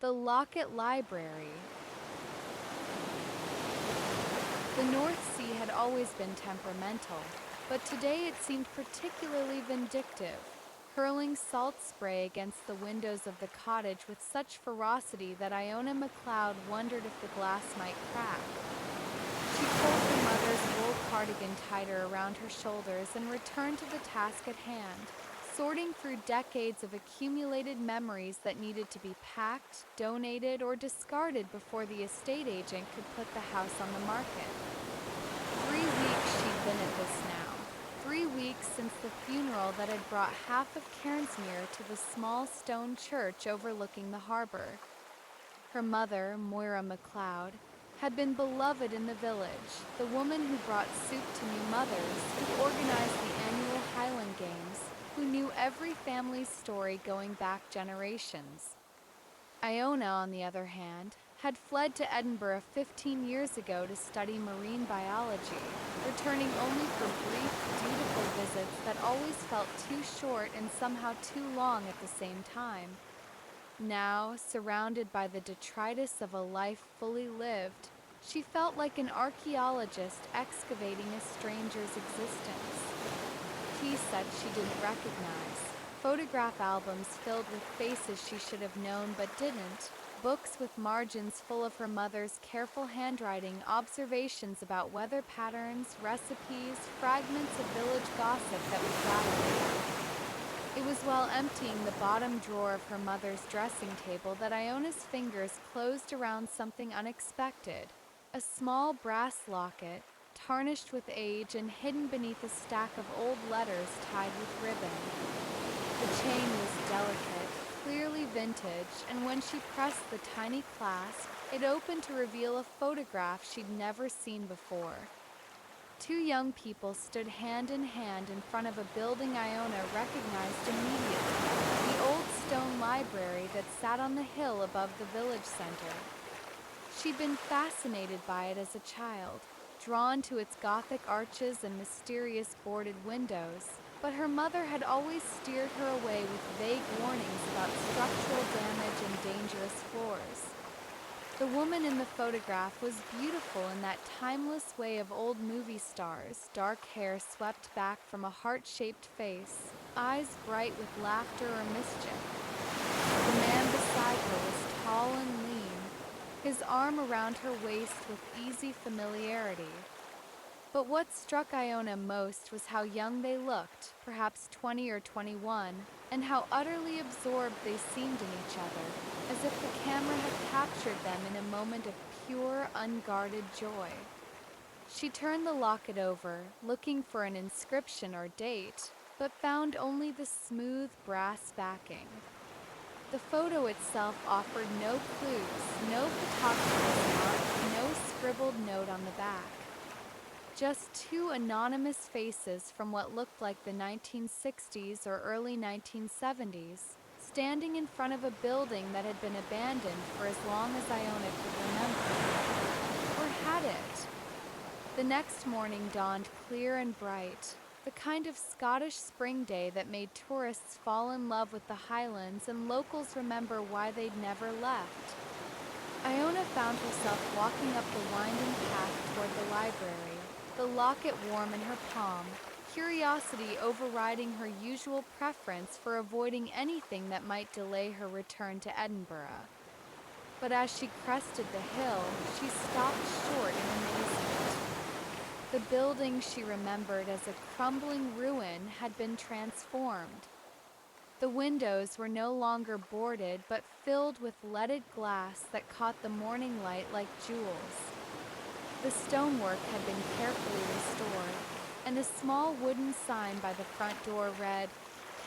The Locket Library. The North Sea had always been temperamental, but today it seemed particularly vindictive, hurling salt spray against the windows of the cottage with such ferocity that Iona McLeod wondered if the glass might crack. She pulled her mother's wool cardigan tighter around her shoulders and returned to the task at hand, sorting through decades of accumulated memories that needed to be packed, donated, or discarded before the estate agent could put the house on the market. 3 weeks she'd been at this now. 3 weeks since the funeral that had brought half of Cairnsmuir to the small stone church overlooking the harbor. Her mother, Moira McLeod, had been beloved in the village, the woman who brought soup to new mothers, who organized the annual Highland Games, who knew every family's story going back generations. Iona, on the other hand, had fled to Edinburgh 15 years ago to study marine biology, returning only for brief, dutiful visits that always felt too short and somehow too long at the same time. Now, surrounded by the detritus of a life fully lived, she felt like an archaeologist excavating a stranger's existence. He said she didn't recognize. Photograph albums filled with faces she should have known but didn't. Books with margins full of her mother's careful handwriting, observations about weather patterns, recipes, fragments of village gossip that would rattle. It was while emptying the bottom drawer of her mother's dressing table that Iona's fingers closed around something unexpected, a small brass locket, tarnished with age and hidden beneath a stack of old letters tied with ribbon. The chain was delicate, clearly vintage, and when she pressed the tiny clasp, it opened to reveal a photograph she'd never seen before. Two young people stood hand in hand in front of a building Iona recognized immediately, the old stone library that sat on the hill above the village center. She'd been fascinated by it as a child, drawn to its Gothic arches and mysterious boarded windows, but her mother had always steered her away with vague warnings about structural damage and dangerous floors. The woman in the photograph was beautiful in that timeless way of old movie stars, dark hair swept back from a heart-shaped face, eyes bright with laughter or mischief. The man beside her was tall and lean, his arm around her waist with easy familiarity. But what struck Iona most was how young they looked, perhaps 20 or 21, and how utterly absorbed they seemed in each other, as if the camera had captured them in a moment of pure, unguarded joy. She turned the locket over, looking for an inscription or date, but found only the smooth brass backing. The photo itself offered no clues, no photographer's mark, no scribbled note on the back. Just two anonymous faces from what looked like the 1960s or early 1970s, standing in front of a building that had been abandoned for as long as Iona could remember. Or had it? The next morning dawned clear and bright, the kind of Scottish spring day that made tourists fall in love with the Highlands and locals remember why they'd never left. Iona found herself walking up the winding path toward the library, the locket warm in her palm, curiosity overriding her usual preference for avoiding anything that might delay her return to Edinburgh. But as she crested the hill, she stopped short in amazement. The building she remembered as a crumbling ruin had been transformed. The windows were no longer boarded but filled with leaded glass that caught the morning light like jewels. The stonework had been carefully restored, and a small wooden sign by the front door read,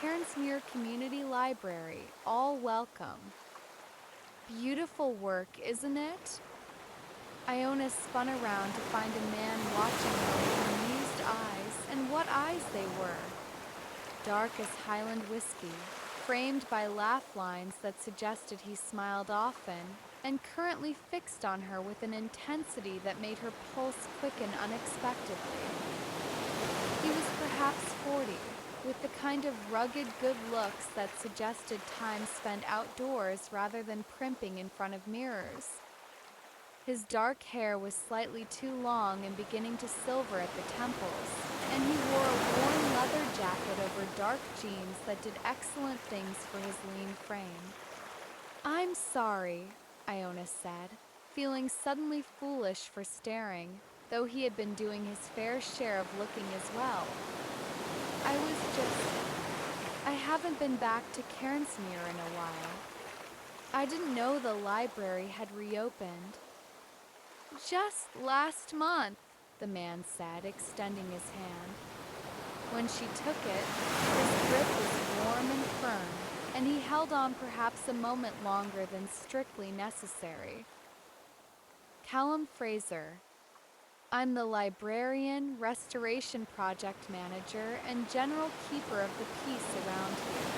"Cairnsmuir Community Library, all welcome." Beautiful work, isn't it? Iona spun around to find a man watching her with amused eyes, and what eyes they were! Dark as Highland whiskey, framed by laugh lines that suggested he smiled often, and currently fixed on her with an intensity that made her pulse quicken unexpectedly. He was perhaps 40, with the kind of rugged good looks that suggested time spent outdoors rather than primping in front of mirrors. His dark hair was slightly too long and beginning to silver at the temples, and he wore a worn leather jacket over dark jeans that did excellent things for his lean frame. "I'm sorry," Iona said, feeling suddenly foolish for staring, though he had been doing his fair share of looking as well. I haven't been back to Cairnsmere in a while. I didn't know the library had reopened." "Just last month," the man said, extending his hand. When she took it, his grip was warm and firm, and he held on perhaps a moment longer than strictly necessary. "Callum Fraser. I'm the librarian, restoration project manager, and general keeper of the peace around here."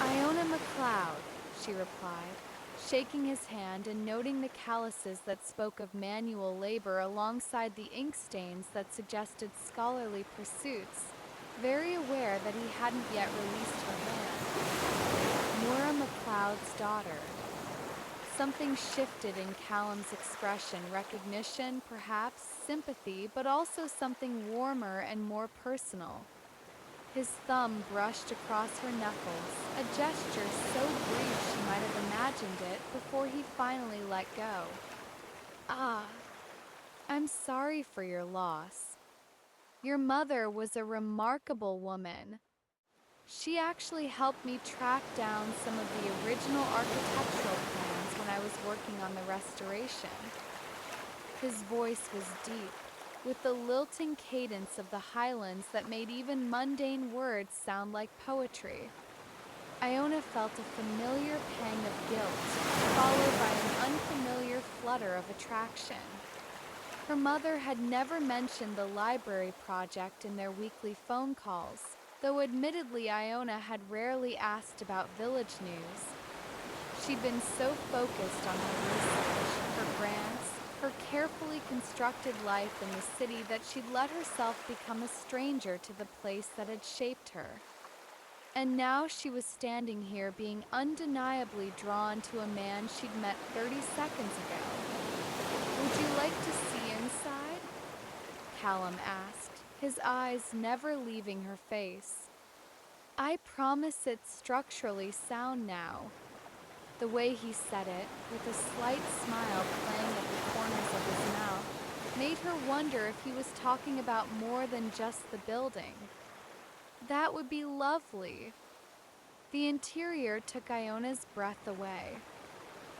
"Iona MacLeod," she replied, shaking his hand and noting the calluses that spoke of manual labor alongside the ink stains that suggested scholarly pursuits, very aware that he hadn't yet released her hand. "Moira MacLeod's daughter." Something shifted in Callum's expression, recognition, perhaps, sympathy, but also something warmer and more personal. His thumb brushed across her knuckles, a gesture so brief she might have imagined it before he finally let go. "Ah, I'm sorry for your loss. Your mother was a remarkable woman. She actually helped me track down some of the original architectural plans when I was working on the restoration." His voice was deep, with the lilting cadence of the Highlands that made even mundane words sound like poetry. Iona felt a familiar pang of guilt, followed by an unfamiliar flutter of attraction. Her mother had never mentioned the library project in their weekly phone calls, though admittedly Iona had rarely asked about village news. She'd been so focused on her research, her grants, her carefully constructed life in the city that she'd let herself become a stranger to the place that had shaped her. And now she was standing here being undeniably drawn to a man she'd met 30 seconds ago. "Would you like to see inside?" Callum asked, his eyes never leaving her face. "I promise it's structurally sound now." The way he said it, with a slight smile playing at the corners of his mouth, made her wonder if he was talking about more than just the building. That would be lovely. The interior took Iona's breath away.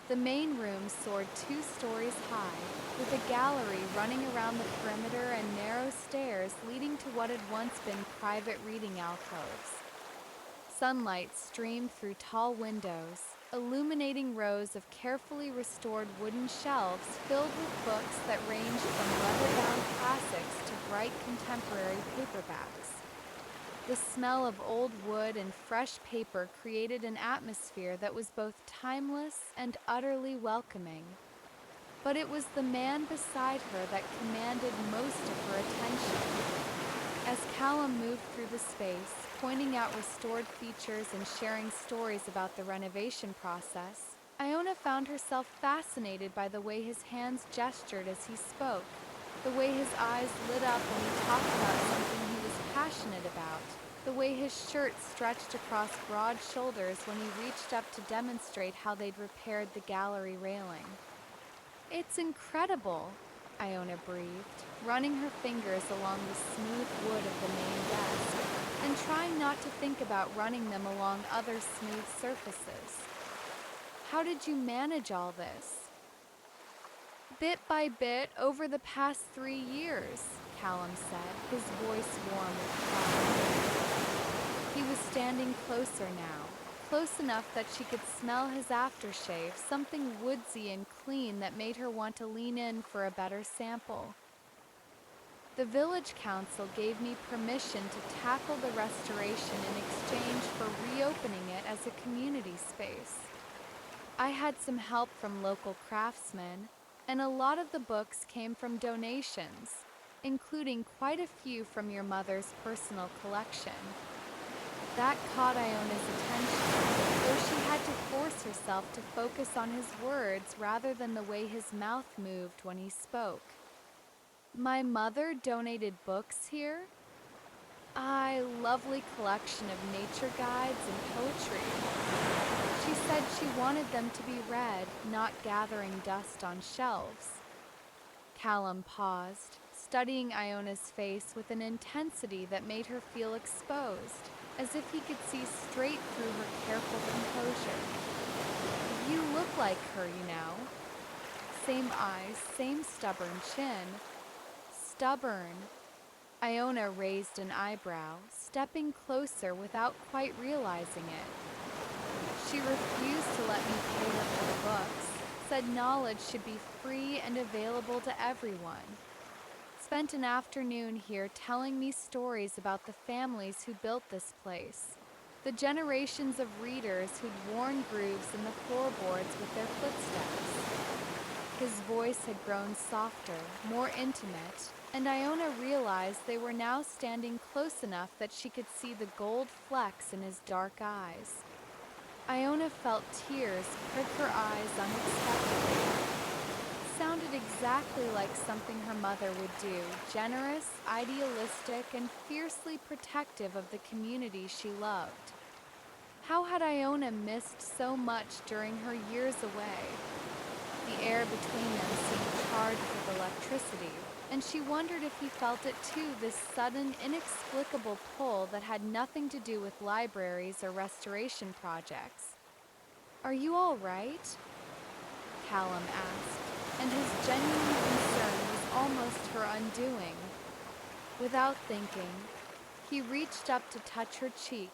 The main room soared 2 stories high, with a gallery running around the perimeter and narrow stairs leading to what had once been private reading alcoves. Sunlight streamed through tall windows, illuminating rows of carefully restored wooden shelves filled with books that ranged from leather-bound classics to bright contemporary paperbacks. The smell of old wood and fresh paper created an atmosphere that was both timeless and utterly welcoming. But it was the man beside her that commanded most of her attention. As Callum moved through the space, pointing out restored features and sharing stories about the renovation process, Iona found herself fascinated by the way his hands gestured as he spoke, the way his eyes lit up when he talked about something he was passionate about, the way his shirt stretched across broad shoulders when he reached up to demonstrate how they'd repaired the gallery railing. "It's incredible," Iona breathed, running her fingers along the smooth wood of the main desk, and trying not to think about running them along other smooth surfaces. "How did you manage all this?" "Bit by bit over the past 3 years," Callum said, his voice warm with pride. He was standing closer now, close enough that she could smell his aftershave, something woodsy and clean that made her want to lean in for a better sample. "The village council gave me permission to tackle the restoration in exchange for reopening it as a community space. I had some help from local craftsmen, and a lot of the books came from donations, including quite a few from your mother's personal collection. That caught Iona's attention, though she had to force herself to focus on his words rather than the way his mouth moved when he spoke. My mother donated books here? A lovely collection of nature guides and poetry. She said she wanted them to be read, not gathering dust on shelves. Callum paused, studying Iona's face with an intensity that made her feel exposed, as if he could see straight through her careful composure. You look like her, you know. Same eyes, same stubborn chin. Stubborn. Iona raised an eyebrow, stepping closer without quite realizing it. She refused to let me pay her for the books, said knowledge should be free and available to everyone. Spent an afternoon here telling me stories about the families who built this place, the generations of readers who'd worn grooves in the floorboards with their footsteps. His voice had grown softer, more intimate, and Iona realized they were now standing close enough that she could see the gold flecks in his dark eyes. Iona felt tears prick her eyes unexpectedly. It sounded exactly like something her mother would do, generous, idealistic, and fiercely protective of the community she loved. How had Iona missed so much during her years away? The air between them seemed charged with electricity, and she wondered if he felt it too, this sudden, inexplicable pull that had nothing to do with libraries or restoration projects. Are you all right? Callum asked, and his genuine concern was almost her undoing. Without thinking, he reached up to touch her cheek,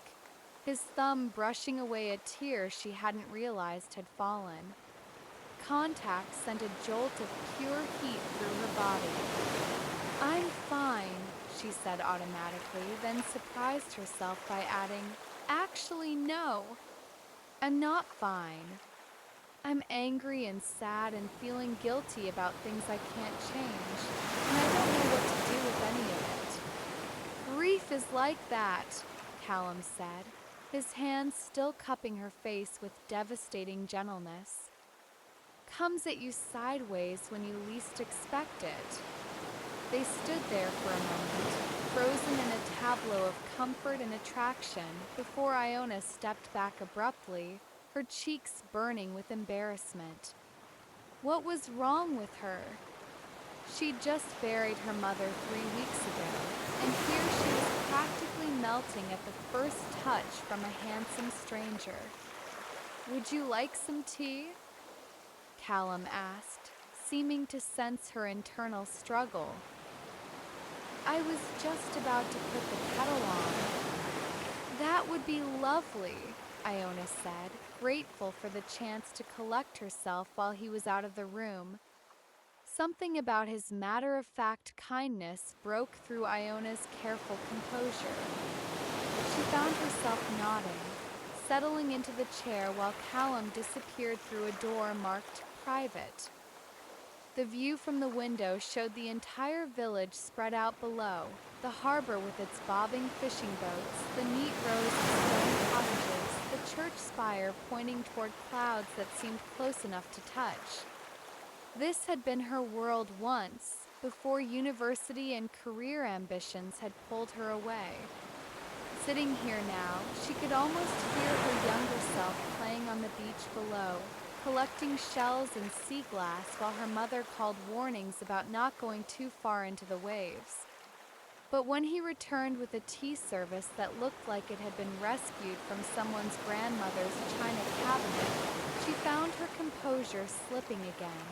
his thumb brushing away a tear she hadn't realized had fallen. Contact sent a jolt of pure heat through her body. I'm fine, she said automatically, then surprised herself by adding, actually, no, I'm not fine. I'm angry and sad and feeling guilty about things I can't change, and I don't know what to do with any of it. Grief is like that, Callum said, his hands still cupping her face with devastating gentleness. Comes at you sideways when you least expect it. They stood there for a moment, frozen in a tableau of comfort and attraction, before Iona stepped back abruptly, her cheeks burning with embarrassment. What was wrong with her? She'd just buried her mother 3 weeks ago, and here she was practically melting at the first touch from a handsome stranger. Would you like some tea? Callum asked, seeming to sense her internal struggle. I was just about to put the kettle on. That would be lovely, Iona said, grateful for the chance to collect herself while he was out of the room. Something about his matter-of-fact kindness broke through Iona's careful composure. She found herself nodding, settling into the chair while Callum disappeared through a door marked private. The view from the window showed the entire village spread out below, the harbor with its bobbing fishing boats, the neat rows of stone cottages, the church spire pointing toward clouds that seemed close enough to touch. This had been her world once, before university and career ambitions had pulled her away. Sitting here now, she could almost hear her younger self playing on the beach below, collecting shells and sea glass while her mother called warnings about not going too far into the waves. But when he returned with a tea service that looked like it had been rescued from someone's grandmother's china cabinet, she found her composure slipping again.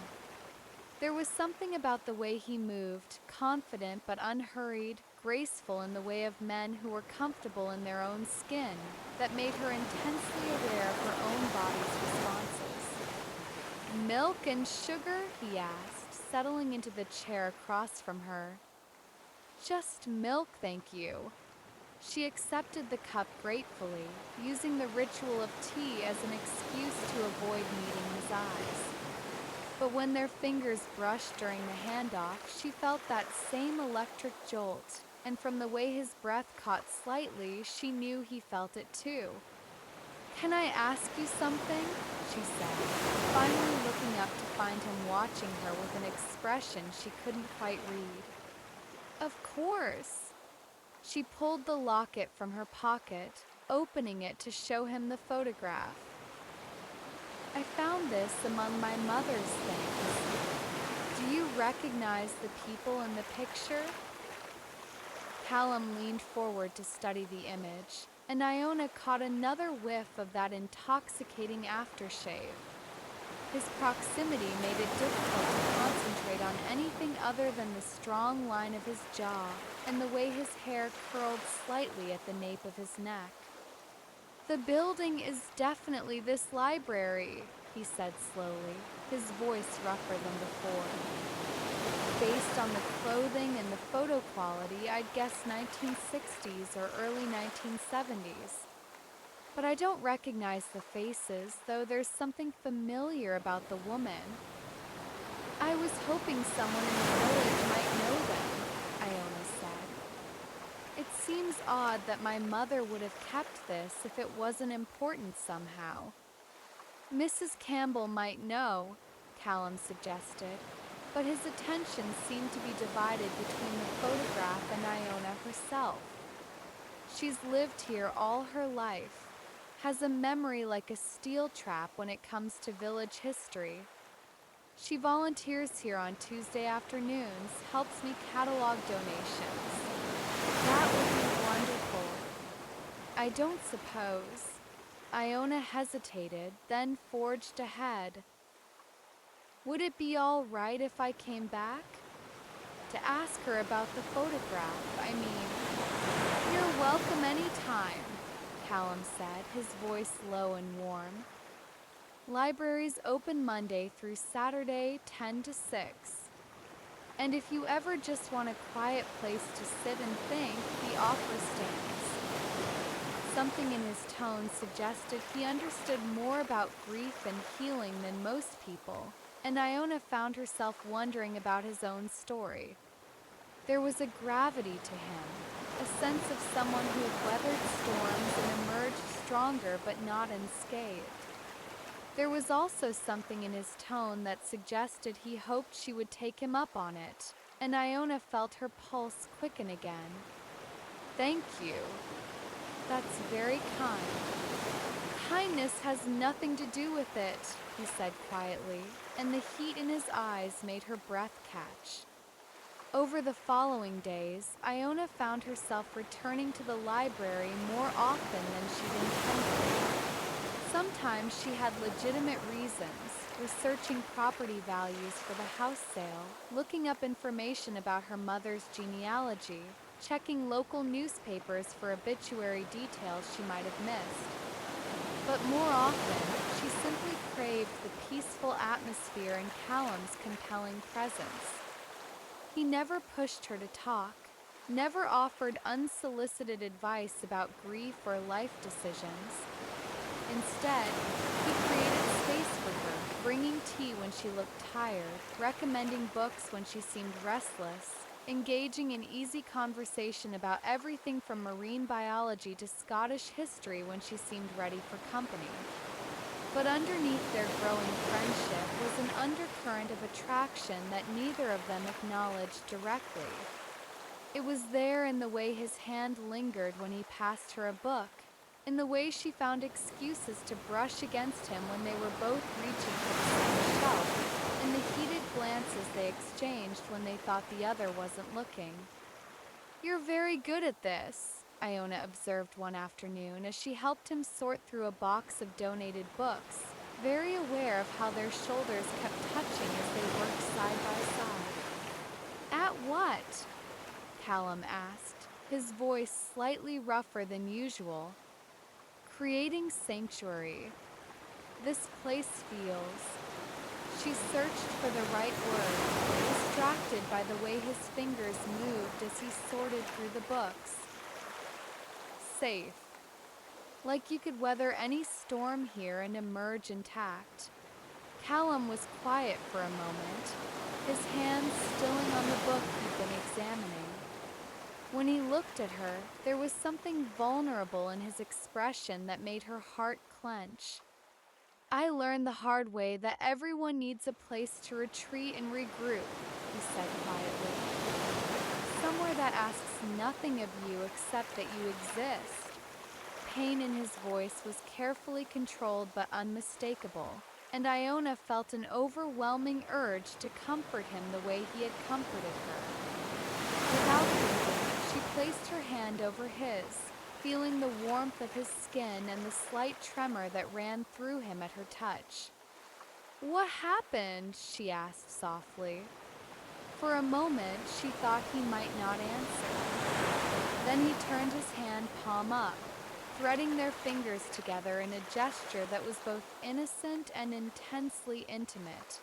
There was something about the way he moved, confident but unhurried, graceful in the way of men who were comfortable in their own skin, that made her intensely aware of her own body's responses. Milk and sugar? He asked, settling into the chair across from her. Just milk, thank you. She accepted the cup gratefully, using the ritual of tea as an excuse to avoid meeting his eyes. But when their fingers brushed during the handoff, she felt that same electric jolt, and from the way his breath caught slightly, she knew he felt it too. "Can I ask you something?" she said, finally looking up to find him watching her with an expression she couldn't quite read. "Of course." She pulled the locket from her pocket, opening it to show him the photograph. "I found this among my mother's things. Do you recognize the people in the picture?" Callum leaned forward to study the image, and Iona caught another whiff of that intoxicating aftershave. His proximity made it difficult to concentrate on anything other than the strong line of his jaw and the way his hair curled slightly at the nape of his neck. "The building is definitely this library," he said slowly, his voice rougher than before. "Based on the clothing and the photo quality, I'd guess 1960s or early 1970s. But I don't recognize the faces, though there's something familiar about the woman. I was hoping someone in the village might know them," Iona said. "It seems odd that my mother would have kept this if it wasn't important somehow." "Mrs. Campbell might know," Callum suggested, but his attention seemed to be divided between the photograph and Iona herself. "She's lived here all her life, has a memory like a steel trap when it comes to village history. She volunteers here on Tuesday afternoons, helps me catalog donations. That would be wonderful." "I don't suppose." Iona hesitated, then forged ahead. "Would it be all right if I came back? To ask her about the photograph, I mean." "You're welcome any time," Callum said, his voice low and warm. "Libraries open Monday through Saturday, 10 to 6. And if you ever just want a quiet place to sit and think, the offer stands." Something in his tone suggested he understood more about grief and healing than most people, and Iona found herself wondering about his own story. There was a gravity to him, a sense of someone who had weathered storms and emerged stronger but not unscathed. There was also something in his tone that suggested he hoped she would take him up on it, and Iona felt her pulse quicken again. "Thank you. That's very kind." "Kindness has nothing to do with it," he said quietly, and the heat in his eyes made her breath catch. Over the following days, Iona found herself returning to the library more often than she'd intended. Sometimes she had legitimate reasons, researching property values for the house sale, looking up information about her mother's genealogy, checking local newspapers for obituary details she might have missed. But more often, she simply craved the peaceful atmosphere in Callum's compelling presence. He never pushed her to talk, never offered unsolicited advice about grief or life decisions. Instead, he created space for her, bringing tea when she looked tired, recommending books when she seemed restless, engaging in easy conversation about everything from marine biology to Scottish history when she seemed ready for company. But underneath their growing friendship was an undercurrent of attraction that neither of them acknowledged directly. It was there in the way his hand lingered when he passed her a book, in the way she found excuses to brush against him when they were both reaching for the same shelf, in the heated glances they exchanged when they thought the other wasn't looking. "You're very good at this," Iona observed one afternoon as she helped him sort through a box of donated books, very aware of how their shoulders kept touching as they worked side by side. "At what?" Callum asked, his voice slightly rougher than usual. "Creating sanctuary. This place feels..." She searched for the right word, distracted by the way his fingers moved as he sorted through the books. "Safe. Like you could weather any storm here and emerge intact." Callum was quiet for a moment, his hands stilling on the book he'd been examining. When he looked at her, there was something vulnerable in his expression that made her heart clench. "I learned the hard way that everyone needs a place to retreat and regroup," he said quietly. "Somewhere that asks nothing of you except that you exist." Pain in his voice was carefully controlled but unmistakable, and Iona felt an overwhelming urge to comfort him the way he had comforted her. Without thinking, she placed her hand over his, feeling the warmth of his skin and the slight tremor that ran through him at her touch. "What happened?" she asked softly. For a moment, she thought he might not answer. Then he turned his hand palm up, threading their fingers together in a gesture that was both innocent and intensely intimate.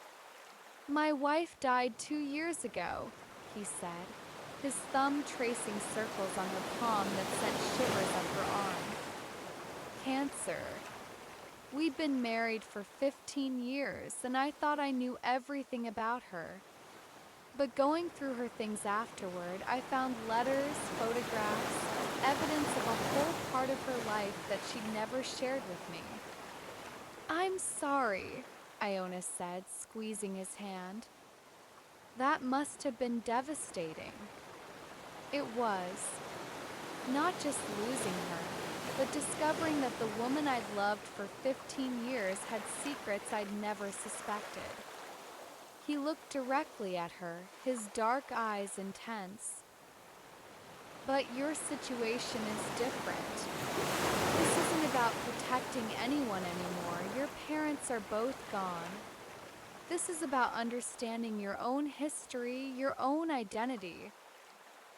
"My wife died 2 years ago," he said, his thumb tracing circles on her palm that sent shivers up her arm. "Cancer. We'd been married for 15 years, and I thought I knew everything about her. But going through her things afterward, I found letters, photographs, evidence of a whole part of her life that she'd never shared with me." "I'm sorry," Iona said, squeezing his hand. "That must have been devastating." It was. Not just losing her, but discovering that the woman I'd loved for 15 years had secrets I'd never suspected. He looked directly at her, his dark eyes intense. "But your situation is different. This isn't about protecting anyone anymore. Your parents are both gone. This is about understanding your own history, your own identity."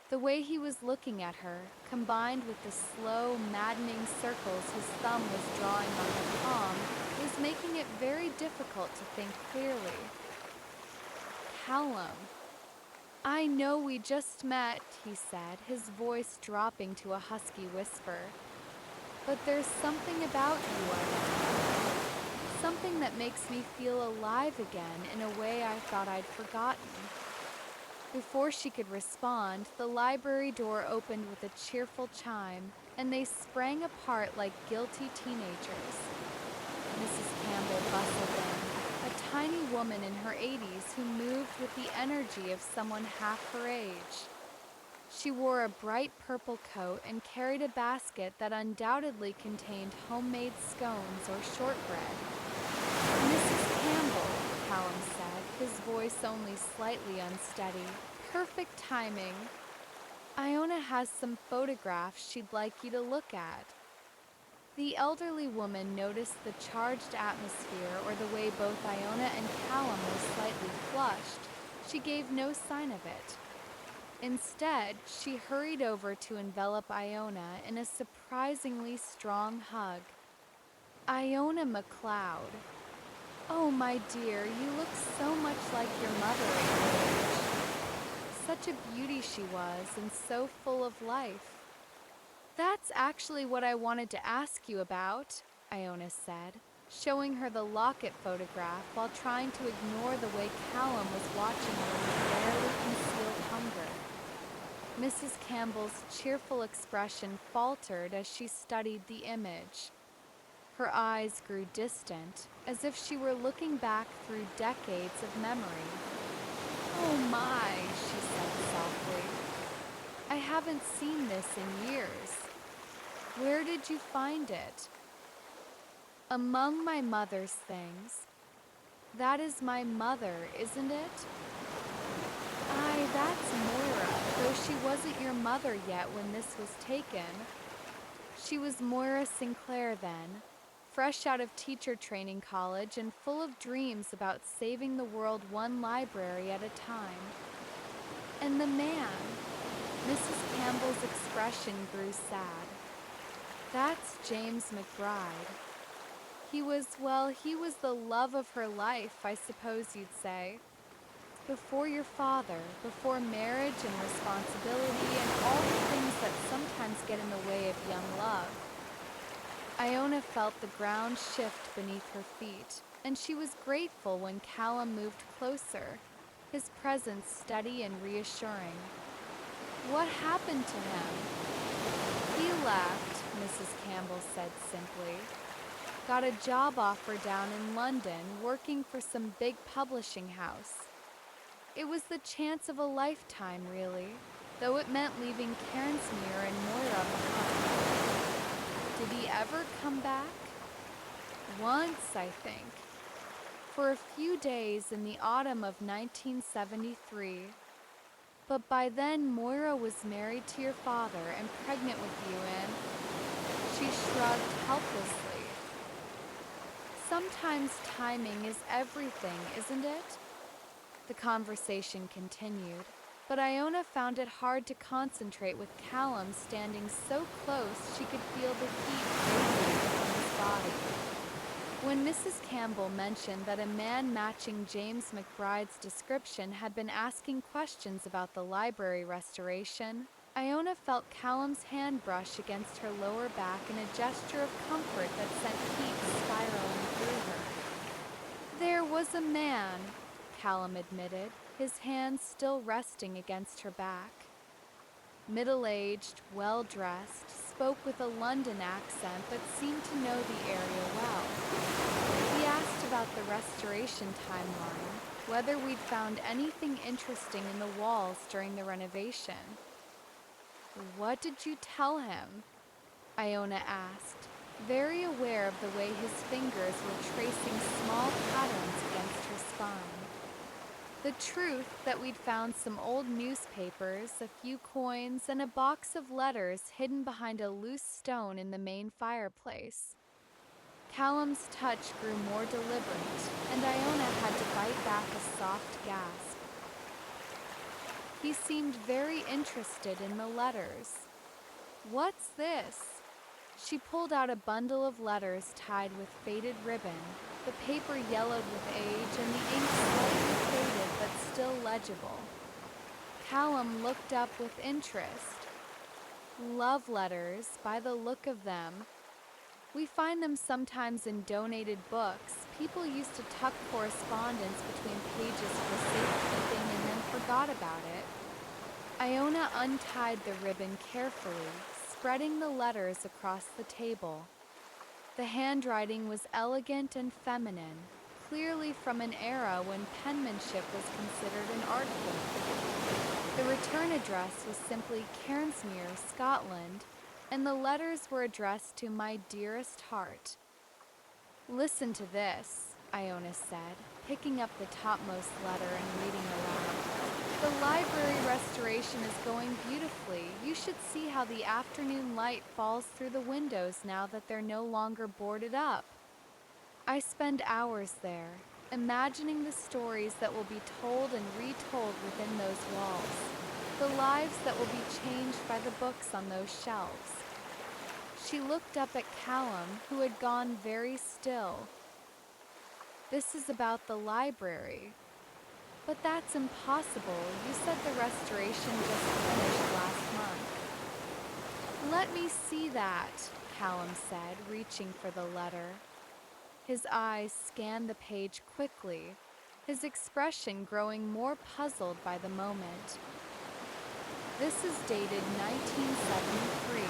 The way he was looking at her, combined with the slow, maddening circles his thumb was drawing on her palm, was making it very difficult to think clearly. "Callum, I know we just met," he said, his voice dropping to a husky whisper. "But there's something about you, I know. Something that makes me feel alive again in a way I thought I'd forgotten." Before she could respond, the library door opened with a cheerful chime, and they sprang apart like guilty teenagers. Mrs. Campbell bustled in, a tiny woman in her 80s who moved with the energy of someone half her age. She wore a bright purple coat and carried a basket that undoubtedly contained homemade scones or shortbread. "Mrs. Campbell," Callum said, his voice only slightly unsteady. "Perfect timing. Iona has some photographs she'd like you to look at." The elderly woman noticed the charged atmosphere or the way both Iona and Callum were slightly flushed. She gave no sign of it. Instead, she hurried over to envelop Iona in a surprisingly strong hug. "Iona McLeod. Oh, my dear, you look so much like your mother at your age." Such a beauty she was, and so full of life. "That's actually what I wanted to ask you about," Iona said, showing her the Locket photograph while trying to ignore the way Callum was watching her with barely concealed hunger. Mrs. Campbell's cheerful expression faltered as she studied the image. Her eyes grew distant, as if she were looking back through decades of memory. "Oh my," she said softly. "I haven't seen this in years. Where did you find it?" "Among my mother's things." "That is my mother, isn't it?" "Aye, that's Moira, though she wasn't your mother yet when this was taken." She was Moira Sinclair then, fresh out of teacher training college and full of dreams about saving the world one library at a time. "And the man," Mrs. Campbell's expression grew sad. "That's James McBride. He was the love of her life, I suppose you'd say. Before your father, before marriage and responsibility and all the things that sometimes get in the way of young love." Iona felt the ground shift beneath her feet, and she was grateful when Callum moved closer, his presence steady and reassuring. What happened to him? He left, Mrs. Campbell said simply. Got a job offer down in London, working for some big publishing house. It was the chance of a lifetime, really, though it meant leaving Cairnsmuir and Moira behind. Did he ever come back? Once, I think. For a few days in the autumn of 1973. But by then, Moira was married to your father and pregnant with you, and she shrugged helplessly. Sometimes timing is everything, isn't it? The conversation continued, but Iona found it hard to concentrate with Callum standing so close she could feel the heat radiating from his body. When Mrs. Campbell mentioned that a man matching James McBride's description had been asking questions about the library restoration, Iona felt Callum's hand brush against her lower back in a gesture of comfort that sent heat spiraling through her. There was a man, Callum admitted, his hands still resting against her back. Middle-aged, well-dressed, spoke with a London accent but seemed to know the area well. He asked about the restoration timeline, whether we'd found anything interesting in the walls during the renovation. What did you tell him? Iona asked, very aware of the way his fingers were tracing small patterns against her spine. The truth that we'd found some old newspapers, a few coins, and a box of letters hidden behind a loose stone in the main fireplace. Callum's touch grew more deliberate, and Iona had to bite back a soft gasp. He seemed very interested in the letters. What's this? She pulled out a bundle of letters tied with faded ribbon, the paper yellowed with age and the ink slightly faded but still legible. Callum looked up with interest. Love letters, by the look of them. We find them sometimes in donated books. People used to tuck correspondence between pages for safekeeping and then forgot about it. Iona untied the ribbon carefully, spreading the letters across the table. The handwriting was elegant and feminine, clearly from an era when penmanship was considered an art form. The return address was simply Cairnsmuir, Scotland, and the letters were addressed to my dearest heart. Listen to this, Iona said, picking up the topmost letter and reading aloud. The library restoration is going beautifully. You should see how the afternoon light falls through the windows now that they're no longer boarded up. I spend hours there, imagining the stories that will be told and retold within those walls, the lives that will be changed by the books on those shelves. She looked up at Callum, who had gone very still. This is about the library. But that's impossible. You said the restoration just finished last month. Let me see that, Callum said, reaching for the letter. His eyes scanned the page quickly, his expression growing more puzzled by the moment. This is dated 1973.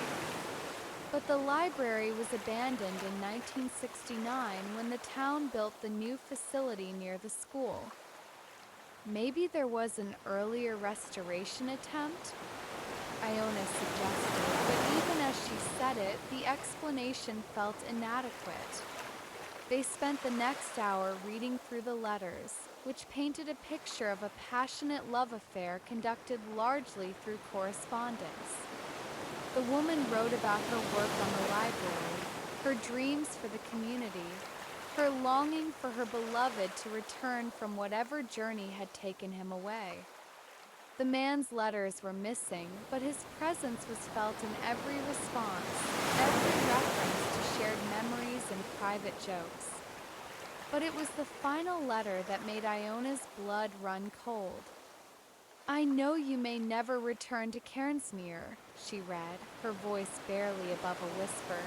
But the library was abandoned in 1969 when the town built the new facility near the school. Maybe there was an earlier restoration attempt? Iona suggested, but even as she said it, the explanation felt inadequate. They spent the next hour reading through the letters, which painted a picture of a passionate love affair conducted largely through correspondence. The woman wrote about her work on the library, her dreams for the community, her longing for her beloved to return from whatever journey had taken him away. The man's letters were missing, but his presence was felt in every response, every reference to shared memories and private jokes. But it was the final letter that made Iona's blood run cold. I know you may never return to Cairnsmuir, she read, her voice barely above a whisper.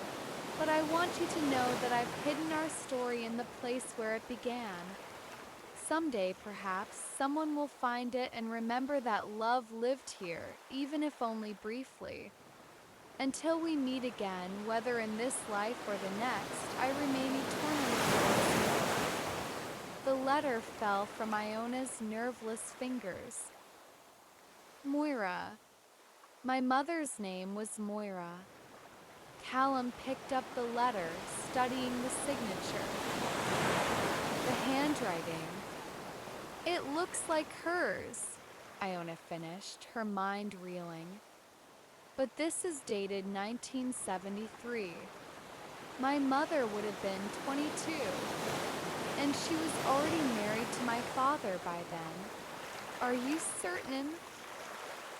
But I want you to know that I've hidden our story in the place where it began. Someday, perhaps, someone will find it and remember that love lived here, even if only briefly. Until we meet again, whether in this life or the next, I remain eternally yours. The letter fell from Iona's nerveless fingers. Moira. My mother's name was Moira. Callum picked up the letter, studying the signature. The handwriting. It looks like hers, Iona finished, her mind reeling. But this is dated 1973. My mother would have been 22, and she was already married to my father by then. Are you certain?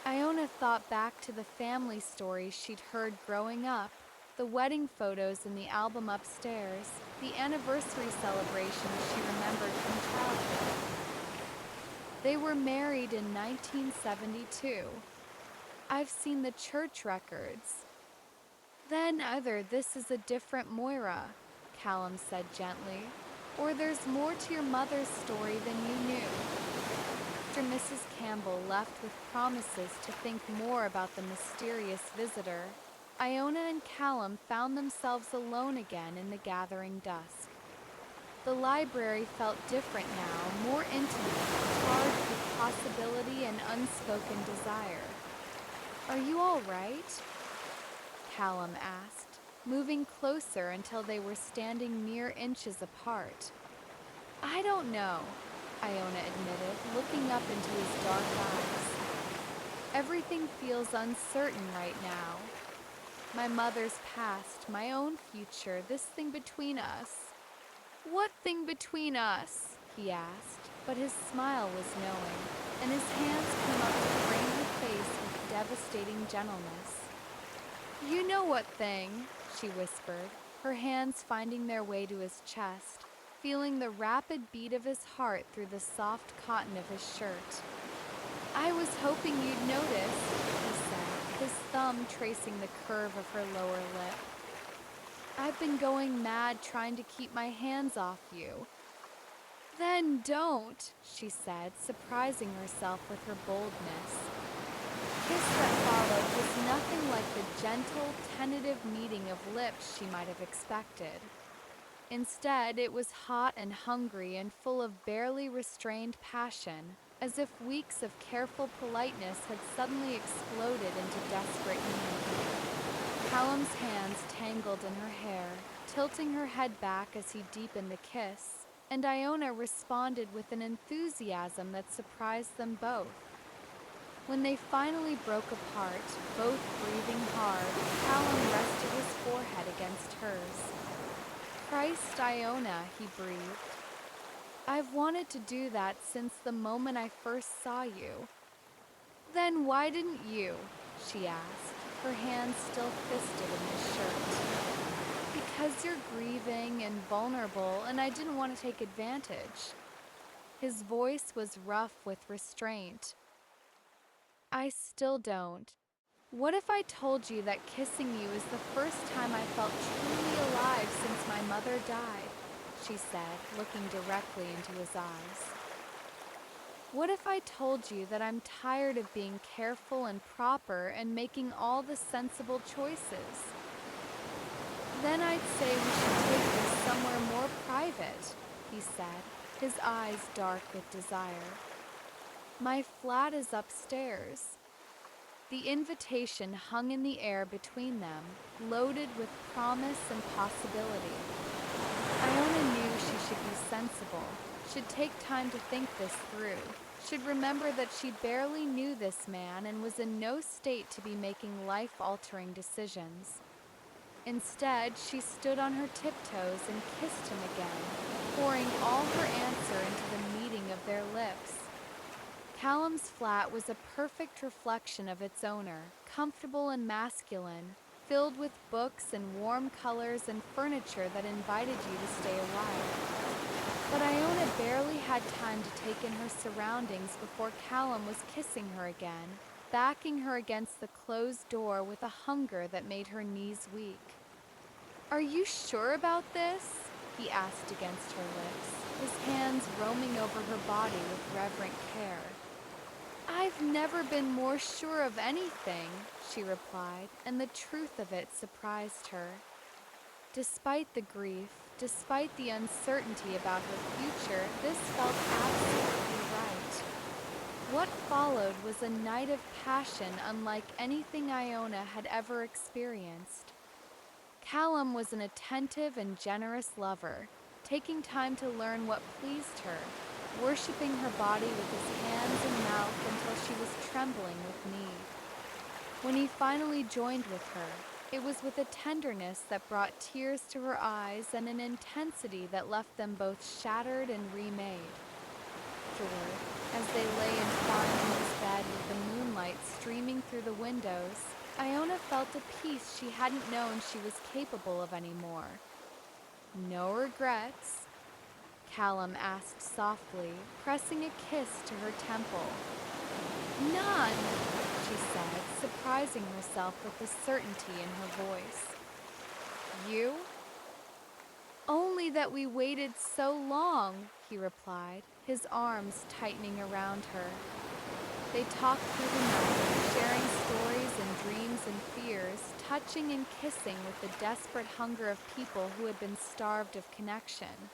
Iona thought back to the family stories she'd heard growing up, the wedding photos in the album upstairs, the anniversary celebrations she remembered from childhood. They were married in 1972. I've seen the church records. Then either this is a different Moira, Callum said gently, or there's more to your mother's story than you knew. After Mrs. Campbell left with promises to think more about the mysterious visitor, Iona and Callum found themselves alone again in the gathering dusk. The library felt different now, more intimate, charged with possibility and unspoken desire. Are you all right? Callum asked, moving closer until they were standing mere inches apart. I don't know, Iona admitted, looking up into his dark eyes. Everything feels uncertain right now. My mother's past, my own future, this thing between us. What thing between us? He asked, but his smile was knowing, and his hands came up to frame her face with devastating gentleness. You know what thing, she whispered, her hands finding their way to his chest, feeling the rapid beat of his heart through the soft cotton of his shirt. I was hoping you'd notice, he said, his thumb tracing the curve of her lower lip. I've been going mad trying to keep my hands off you. Then don't, she said, surprising herself with her boldness. The kiss that followed was nothing like the gentle, tentative meeting of lips she might have expected. Instead, it was hot and hungry and full of barely restrained passion, as if weeks of careful politeness had suddenly exploded into desperate need. Callum's hands tangled in her hair, tilting her head back as he deepened the kiss, and Iona responded with an enthusiasm that surprised them both. When they finally broke apart, both breathing hard, Callum rested his forehead against hers. Christ, Iona, he breathed. I've wanted to do that since the moment I first saw you. Then why didn't you? She asked, her hands still fisted in his shirt. Because you're grieving and vulnerable, and I didn't want to take advantage. His voice was rough with restraint. I still don't. What if I told you that kissing you is the first time I felt truly alive since my mother died? She said, looking directly into his eyes. What if I told you that I'm tired of being careful and proper and making all the sensible choices? Then I'd say we should take this somewhere more private, he said, his eyes dark with desire. My flat is upstairs. The invitation hung in the air between them, loaded with promise and possibility. Iona knew she should be sensible, should take time to think this through, should remember that she barely knew this man and was in no state to be making life-altering decisions. Instead, she stood on her tiptoes and kissed him again, pouring all her answer into the meeting of their lips. Callum's flat was a perfect reflection of its owner, comfortable and masculine, filled with books and warm colors and furniture that invited you to stay a while. But Iona barely had time to take in her surroundings before Callum was kissing her again, backing her against the closed door with a hunger that made her knees weak. Are you sure about this? He asked against her lips. his hands roaming over her body with reverent care. "I've never been more sure of anything," she replied, and the truth of it surprised her. Despite the grief, despite the uncertainty about her future, this felt absolutely right. What followed was a night of passion unlike anything Iona had ever experienced. Callum was an attentive and generous lover, taking time to learn what pleased her, worshiping her body with his hands and mouth until she was trembling with need. When he finally joined with her, it was with a tenderness that brought tears to her eyes and an intensity that left them both shattered and remade. Afterward, as they lay entwined in his bed with the moonlight streaming through the windows, Iona felt a peace she hadn't known she was capable of anymore. "No regrets?" Callum asked softly, pressing a kiss to her temple. "None," she said, surprising herself with the certainty in her voice. "You?" "Only that we waited so long," he replied, his arms tightening around her. They talked through the night, sharing stories and dreams and fears, touching and kissing with the desperate hunger of people who had been starved of connection.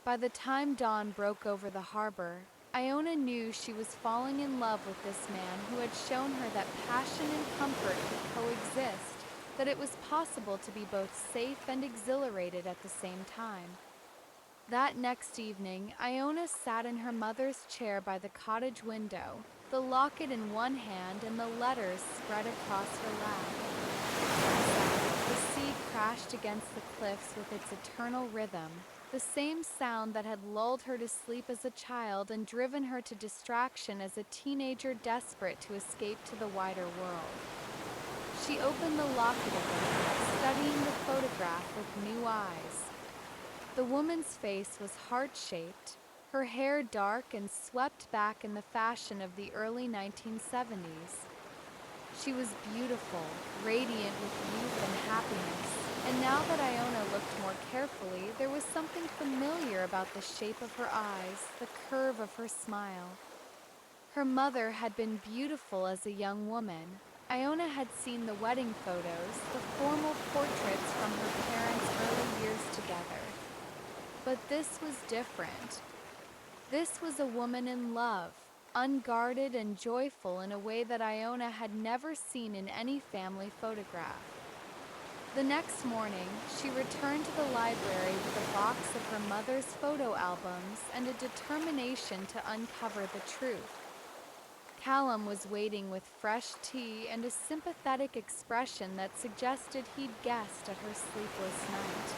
By the time dawn broke over the harbor, Iona knew she was falling in love with this man who had shown her that passion and comfort could coexist, that it was possible to be both safe and exhilarated at the same time. That next evening, Iona sat in her mother's chair by the cottage window, the locket in one hand and the letters spread across her lap. The sea crashed against the cliffs with its eternal rhythm, the same sound that had lulled her to sleep as a child and driven her to distraction as a teenager desperate to escape to the wider world. She opened the locket again, studying the photograph with new eyes. The woman's face was heart-shaped, her hair dark and swept back in the fashion of the early 1970s. She was beautiful, radiant with youth and happiness, and now that Iona looked more carefully, there was something familiar about the shape of her eyes, the curve of her smile. Her mother had been beautiful as a young woman. Iona had seen the wedding photos, the formal portraits from her parents' early years together. But this was different. This was a woman in love, unguarded and joyful in a way that Iona had never seen in any family photograph. The next morning, she returned to the library with a box of her mother's photo albums and a determination to uncover the truth. Callum was waiting with fresh tea and a sympathetic expression that suggested he'd guessed at her sleepless night.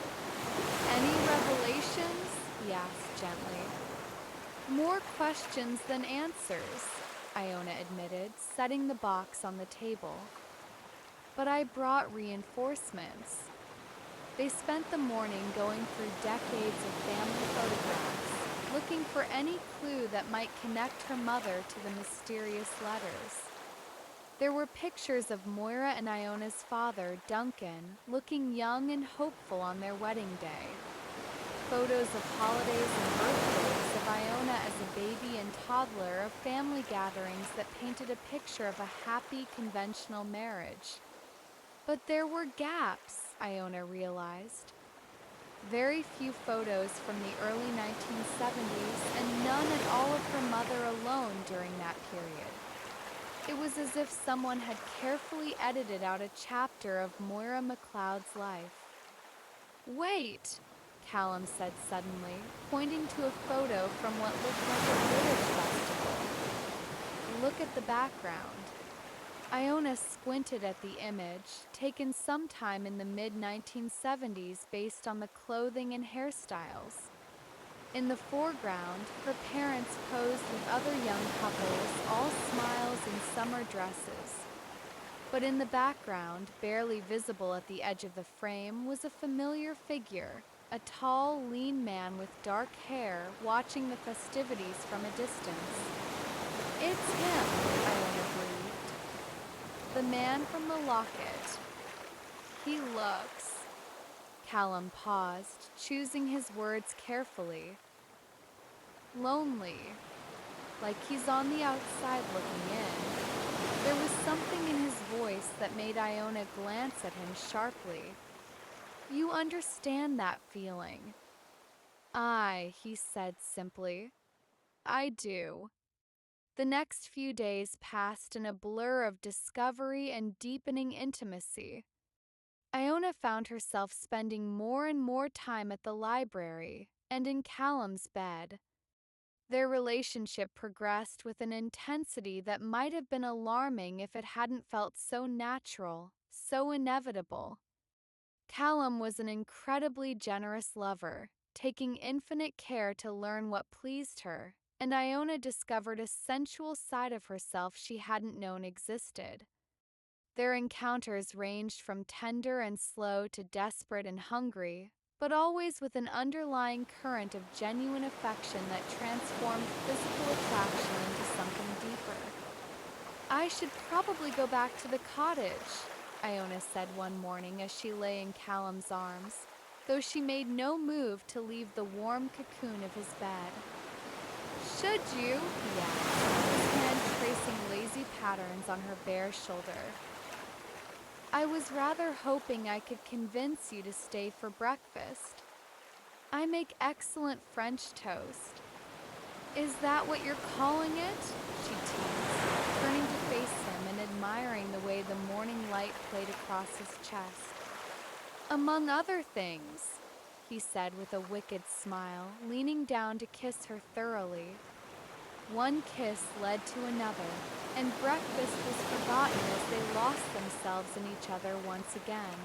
"Any revelations?" he asked gently. "More questions than answers," Iona admitted, setting the box on the table. "But I brought reinforcements." They spent the morning going through decades of family photographs, looking for any clue that might connect her mother to the mysterious letters. There were pictures of Moira and Iona's father, Duncan, looking young and hopeful on their wedding day. Photos of holidays and birthdays of Iona as a baby and toddler, of family gatherings that painted a picture of a happy, conventional marriage. But there were gaps, Iona realized. Very few photos from the early 1970s, and none at all of her mother alone during that period. It was as if someone had carefully edited out a chapter of Moira McLeod's life. "Wait!" Callum said suddenly, pointing to a photo from what looked like a village festival. "Look at the background." Iona squinted at the image, taken sometime in the mid-1970s based on the clothing and hairstyles. In the foreground, her parents posed with other young couples, all smiles in summer dresses. But in the background, barely visible at the edge of the frame, was a familiar figure, a tall, lean man with dark hair watching the festivities from a distance. "It's him," Iona breathed. "The man from the locket. He looks..." Callum paused, choosing his words carefully. lonely, like he's on the outside looking in. There was something in his voice that made Iona glance at him sharply. You understand that feeling. He said simply. I do. The next few days passed in a blur of discovery and deepening intimacy. Iona found herself spending more and more time at the library and in Callum's bed. Their relationship progressed with an intensity that might have been alarming if it hadn't felt so natural, so inevitable. Callum was an incredibly generous lover, taking infinite care to learn what pleased her, and Iona discovered a sensual side of herself she hadn't known existed. Their encounters ranged from tender and slow to desperate and hungry, but always with an underlying current of genuine affection that transformed physical attraction into something deeper. I should probably go back to the cottage, Iona said one morning as she lay in Callum's arms, though she made no move to leave the warm cocoon of his bed. Should you? He asked, his hand tracing lazy patterns on her bare shoulder. I was rather hoping I could convince you to stay for breakfast. I make excellent French toast. Is that what you're calling it? She teased, turning to face him and admiring the way the morning light played across his chest. Among other things, he said with a wicked smile, leaning down to kiss her thoroughly. One kiss led to another, and breakfast was forgotten as they lost themselves in each other once again.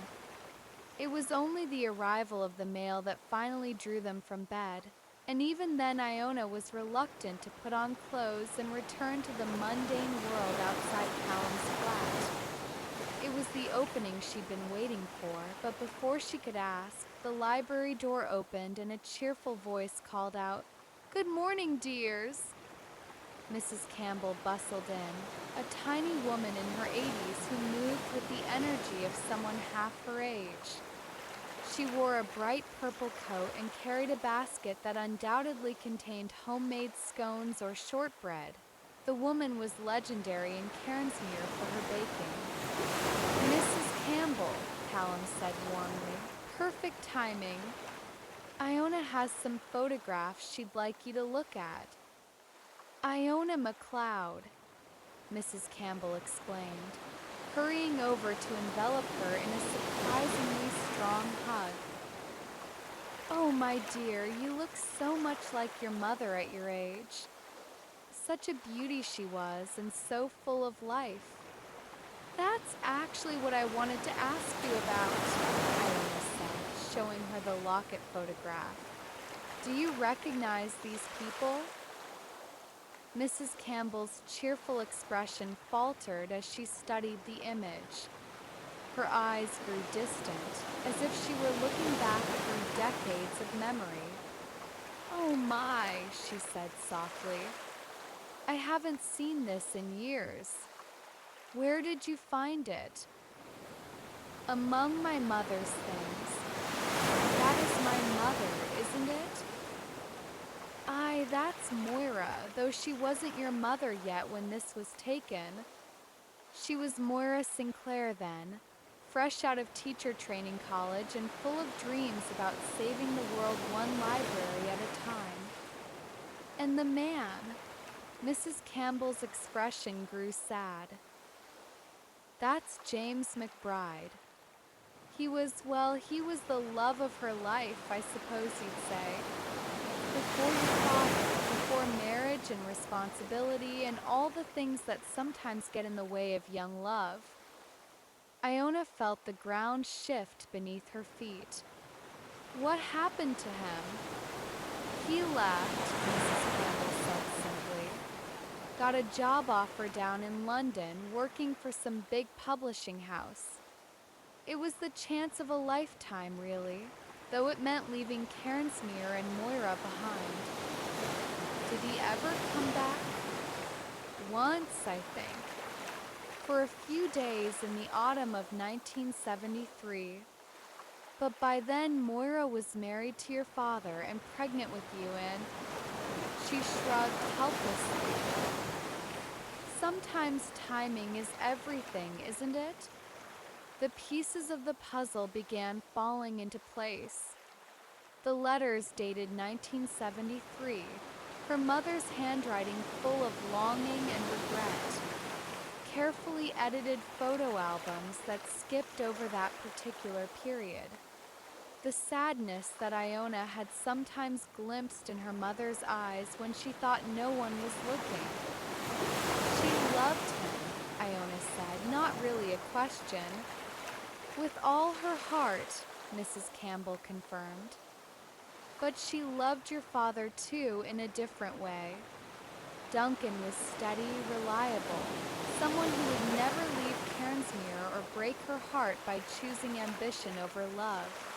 It was only the arrival of the mail that finally drew them from bed, and even then Iona was reluctant to put on clothes and return to the mundane world outside Callum's flat. It was the opening she'd been waiting for, but before she could ask, the library door opened and a cheerful voice called out, "Good morning, dears." Mrs. Campbell bustled in, a tiny woman in her 80s who moved with the energy of someone half her age. She wore a bright purple coat and carried a basket that undoubtedly contained homemade scones or shortbread. The woman was legendary in Cairnsmere for her baking. "Mrs. Campbell," Callum said warmly. "Perfect timing. Iona has some photographs she'd like you to look at." "Iona McLeod," Mrs. Campbell explained, hurrying over to envelop her in a surprisingly strong hug. "Oh, my dear, you look so much like your mother at your age. Such a beauty she was, and so full of life." "That's actually what I wanted to ask you about," Iona said, showing her the Locket photograph. "Do you recognize these people?" Mrs. Campbell's cheerful expression faltered as she studied the image. Her eyes grew distant, as if she were looking back through decades of memory. "Oh my," she said softly. "I haven't seen this in years. Where did you find it?" "Among my mother's things. That is my mother, isn't it?" "Aye, that's Moira, though she wasn't your mother yet when this was taken." She was Moira Sinclair then, fresh out of teacher training college and full of dreams about saving the world one library at a time. "And the man," Mrs. Campbell's expression grew sad. "That's James McBride. He was the love of her life, I suppose you'd say. Before your father, before marriage and responsibility and all the things that sometimes get in the way of young love." Iona felt the ground shift beneath her feet. "What happened to him?" "He left," Mrs. Campbell said simply. "Got a job offer down in London, working for some big publishing house. It was the chance of a lifetime, really, though it meant leaving Cairnsmere and Moira behind." "Did he ever come back?" "Once, I think. For a few days in the autumn of 1973. But by then Moira was married to your father and pregnant with you, and..." She She shrugged helplessly. Sometimes timing is everything, isn't it? The pieces of the puzzle began falling into place. The letters dated 1973, her mother's handwriting full of longing and regret. Carefully edited photo albums that skipped over that particular period. The sadness that Iona had sometimes glimpsed in her mother's eyes when she thought no one was looking. She loved him, Iona said, not really a question. With all her heart, Mrs. Campbell confirmed. But she loved your father too in a different way. Duncan was steady, reliable, someone who would never leave Cairnsmuir or break her heart by choosing ambition over love.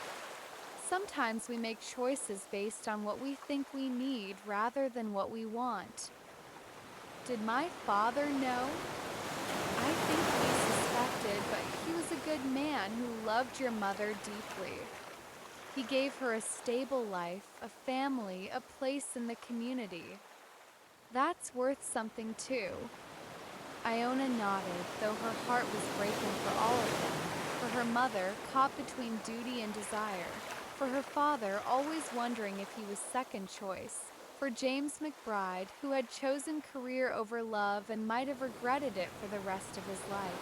Sometimes we make choices based on what we think we need rather than what we want. Did my father know? I think he suspected, but he was a good man who loved your mother deeply. He gave her a stable life, a family, a place in the community. That's worth something too. Iona nodded, though her heart was breaking for all of them. For her mother, caught between duty and desire. For her father, always wondering if he was second choice. For James McBride, who had chosen career over love and might have regretted it for the rest of his life.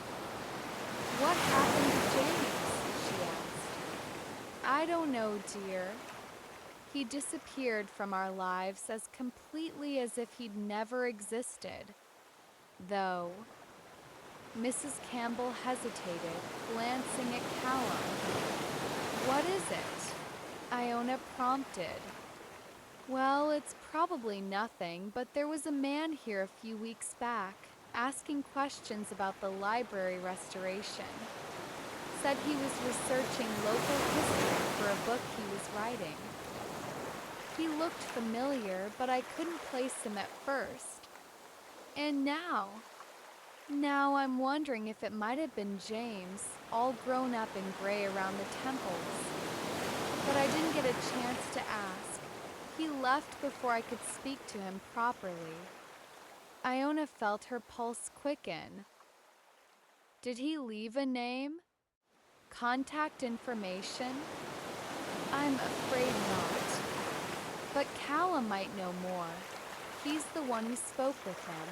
What happened to James? She asked. I don't know, dear. He disappeared from our lives as completely as if he'd never existed. Though, Mrs. Campbell hesitated, glancing at Callum. What is it? Iona prompted. Well, it's probably nothing, but there was a man here a few weeks back, asking questions about the library restoration. Said he was researching local history for a book he was writing. He looked familiar, but I couldn't place him at first. And now I'm wondering if it might have been James, all grown up in gray around the temples. But I didn't get a chance to ask. He left before I could speak to him properly. Iona felt her pulse quicken. Did he leave a name? Contact information? I'm afraid not. But Callum might know more. He's the one who spoke with him.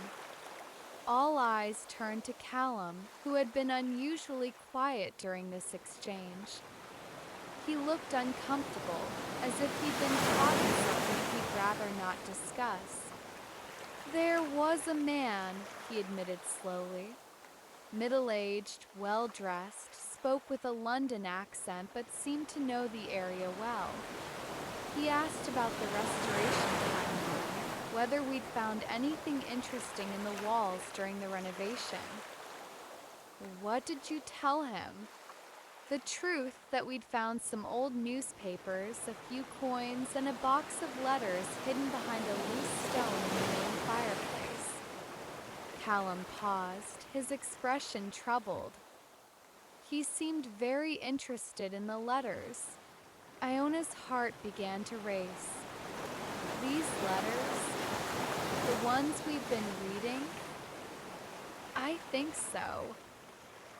All eyes turned to Callum, who had been unusually quiet during this exchange. He looked uncomfortable, as if he'd been caught in something he'd rather not discuss. There was a man, he admitted slowly. Middle-aged, well-dressed, spoke with a London accent but seemed to know the area well. He asked about the restoration timeline, whether we'd found anything interesting in the walls during the renovation. What did you tell him? The truth that we'd found some old newspapers, a few coins, and a box of letters hidden behind a loose stone in the main fireplace. Callum paused, his expression troubled. He seemed very interested in the letters. Iona's heart began to race. These letters? The ones we've been reading? I think so.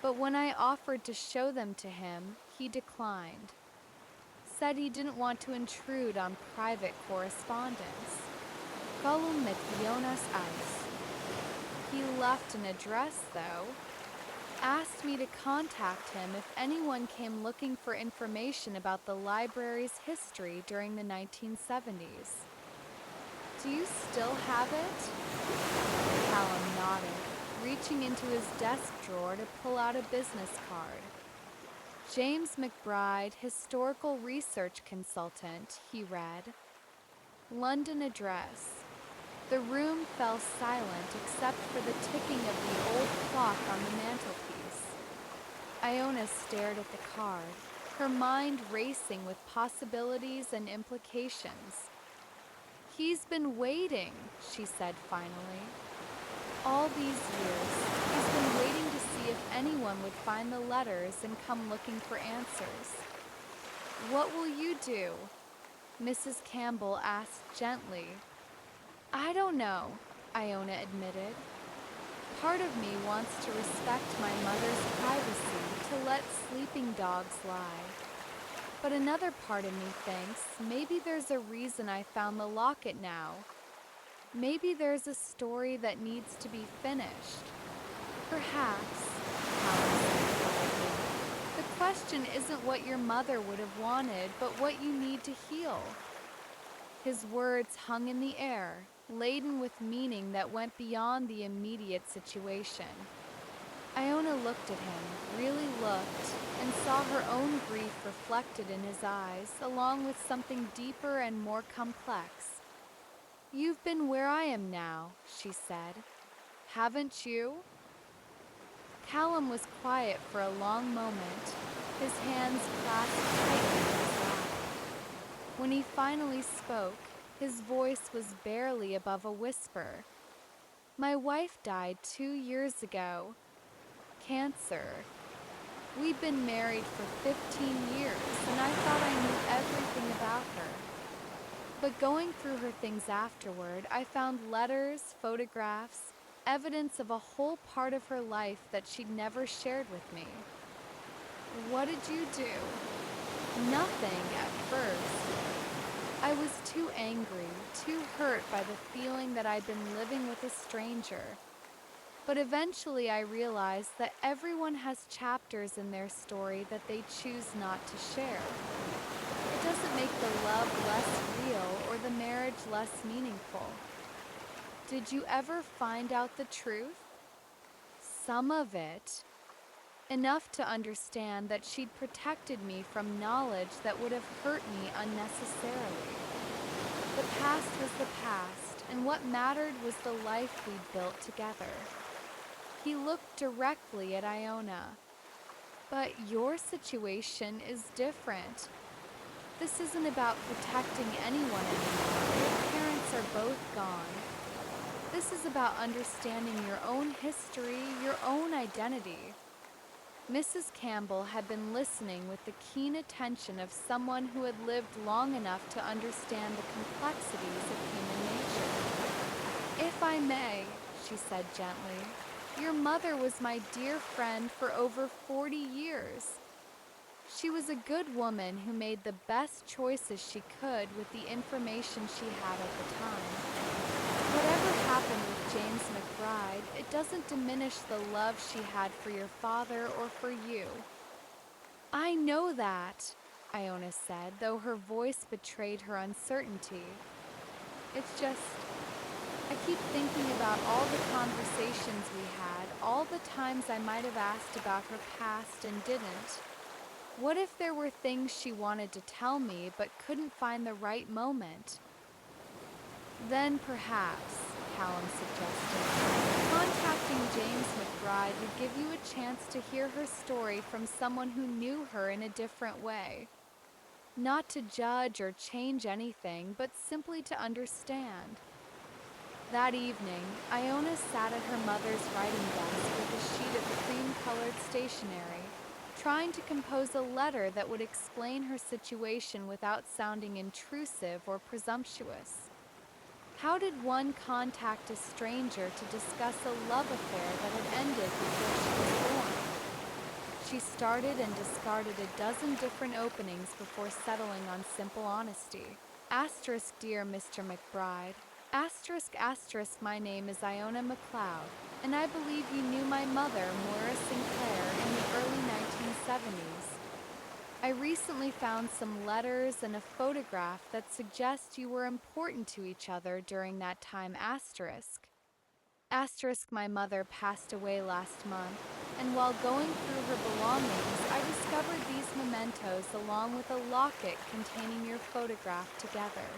But when I offered to show them to him, he declined. Said he didn't want to intrude on private correspondence. Gollum Jonas Ice. He left an address, though. Asked me to contact him if anyone came looking for information about the library's history during the 1970s. Do you still have it? Callum nodded, reaching into his desk drawer to pull out a business card. James McBride, historical research consultant, he read. London address. The room fell silent except for the ticking of the old clock on the mantelpiece. Iona stared at the card, her mind racing with possibilities and implications. He's been waiting, she said finally. All these years, he's been waiting to see if anyone would find the letters and come looking for answers. What will you do? Mrs. Campbell asked gently. I don't know, Iona admitted. Part of me wants to respect my mother's privacy, to let sleeping dogs lie. But another part of me thinks maybe there's a reason I found the locket now. Maybe there's a story that needs to be finished. Perhaps, Helen said quietly. The question isn't what your mother would have wanted, but what you need to heal. His words hung in the air, laden with meaning that went beyond the immediate situation. Iona looked at him, really looked, and saw her own grief reflected in his eyes, along with something deeper and more complex. "You've been where I am now," she said. "Haven't you?" Callum was quiet for a long moment, his hands clasped tightly in his lap. When he finally spoke, his voice was barely above a whisper. "My wife died 2 years ago. Cancer. We'd been married for 15 years, and I thought I knew everything about her. But going through her things afterward, I found letters, photographs, evidence of a whole part of her life that she'd never shared with me." "What did you do?" "Nothing at first. I was too angry, too hurt by the feeling that I'd been living with a stranger. But eventually I realized that everyone has chapters in their story that they choose not to share. It doesn't make the love less real or the marriage less meaningful." "Did you ever find out the truth?" "Some of it. Enough to understand that she'd protected me from knowledge that would have hurt me unnecessarily. The past was the past, and what mattered was the life we'd built together." He looked directly at Iona. "But your situation is different. This isn't about protecting anyone anymore. Your parents are both gone. This is about understanding your own history, your own identity." Mrs. Campbell had been listening with the keen attention of someone who had lived long enough to understand the complexities of human nature. "If I may," she said gently, "your mother was my dear friend for over 40 years. She was a good woman who made the best choices she could with the information she had at the time. Whatever happened with James McBride, it doesn't diminish the love she had for your father or for you." "I know that," Iona said, though her voice betrayed her uncertainty. "It's just, I keep thinking about all the conversations we had, all the times I might have asked about her past and didn't. What if there were things she wanted to tell me but couldn't find the right moment?" "Then perhaps," Callum suggested, "contacting James McBride would give you a chance to hear her story from someone who knew her in a different way. Not to judge or change anything, but simply to understand." That evening, Iona sat at her mother's writing desk with a sheet of cream-colored stationery, trying to compose a letter that would explain her situation without sounding intrusive or presumptuous. How did one contact a stranger to discuss a love affair that had ended before she was born? She started and discarded a dozen different openings before settling on simple honesty. Asterisk, dear Mr. McBride. Asterisk, asterisk, my name is Iona McLeod, and I believe you knew my mother, Moira Sinclair, in the early 1970s. I recently found some letters and a photograph that suggest you were important to each other during that time, asterisk. Asterisk, my mother passed away last month, and while going through her belongings, I discovered these mementos along with a locket containing your photograph together.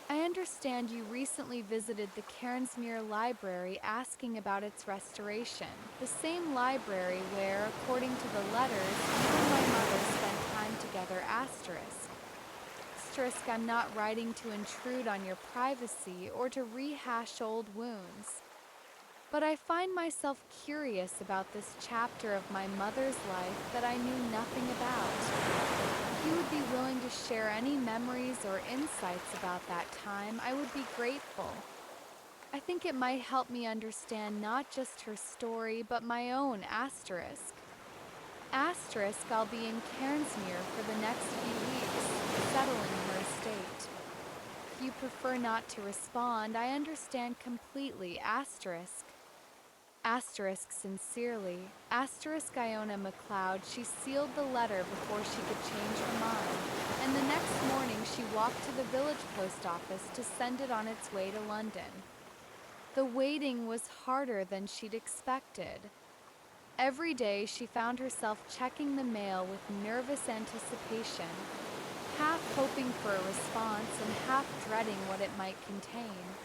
I understand you recently visited the Cairnsmuir Library asking about its restoration, the same library where, according to the letters, you and my mother spent time together, asterisk. Asterisk, I'm not writing to intrude on your privacy or to rehash old wounds. But I find myself curious about this chapter of my mother's life that I knew nothing about. If you would be willing to share any memories or insights about that time, I would be grateful." I think it might help me understand not just her story, but my own asterisk. Asterisk, I'll be in Cairnsmere for the next few weeks, settling her estate. If you prefer not to respond, I understand completely. Asterisk. Asterisk sincerely. Asterisk Iona McLeod. She sealed the letter before she could change her mind, and the next morning she walked to the village post office to send it on its way to London. The waiting was harder than she'd expected. Every day she found herself checking the mail with nervous anticipation, half hoping for a response and half dreading what it might contain.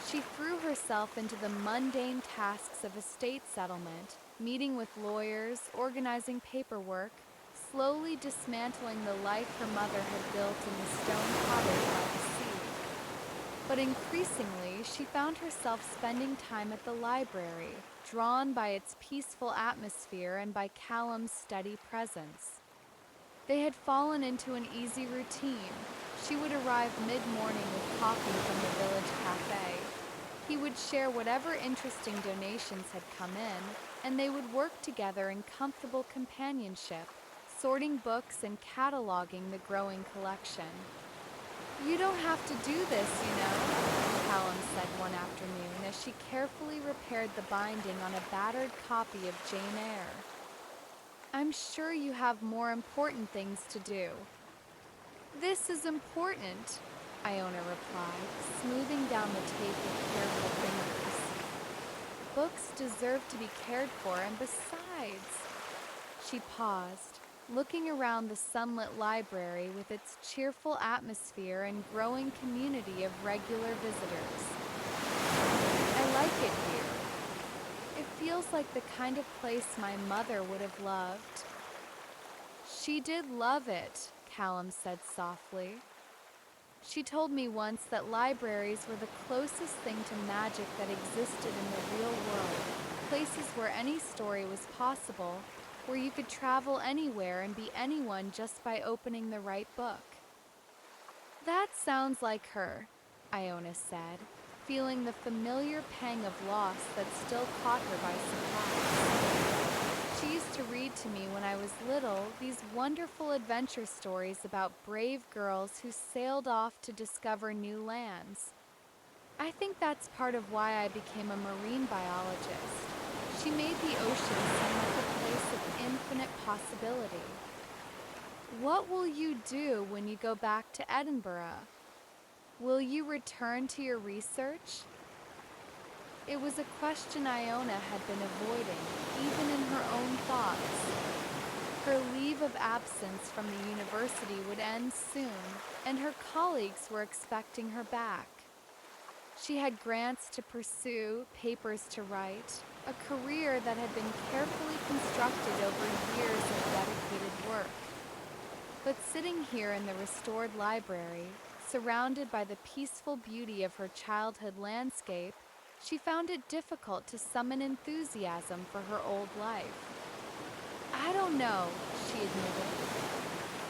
She threw herself into the mundane tasks of estate settlement, meeting with lawyers, organizing paperwork, slowly dismantling the life her mother had built in the stone cottage by the sea. But increasingly, she found herself spending time at the library, drawn by its peaceful atmosphere and by Callum's steady presence. They had fallen into an easy routine. She would arrive mid-morning with coffee from the village cafe. He would share whatever interesting donations had come in, and they would work together in comfortable companionship, sorting books and cataloging the growing collection. "You don't have to do this, you know," Callum said one afternoon as she carefully repaired the binding on a battered copy of Jane Eyre. "I'm sure you have more important things to do." "This is important," Iona replied, smoothing down the tape with careful fingers. "Books deserve to be cared for, and besides..." She paused, looking around the sunlit library with its cheerful atmosphere and growing community of regular visitors. "I like it here. It feels like the kind of place my mother would have loved." "She did love it," Callum said softly. "She told me once that libraries were the closest thing to magic that existed in the real world, places where any story was possible, where you could travel anywhere and be anyone just by opening the right book." "That sounds like her," Iona said, feeling the familiar pang of loss that still caught her by surprise. "She used to read to me when I was little these wonderful adventure stories about brave girls who sailed off to discover new lands. I think that's part of why I became a marine biologist. She made the ocean seem like a place of infinite possibility." "What will you do when you go back to Edinburgh? Will you return to your research?" It was a question Iona had been avoiding, even in her own thoughts. Her leave of absence from the university would end soon, and her colleagues were expecting her back. She had grants to pursue, papers to write, a career that had been carefully constructed over years of dedicated work. But sitting here in the restored library, surrounded by the peaceful beauty of her childhood landscape, she found it difficult to summon enthusiasm for her old life. "I don't know," she admitted.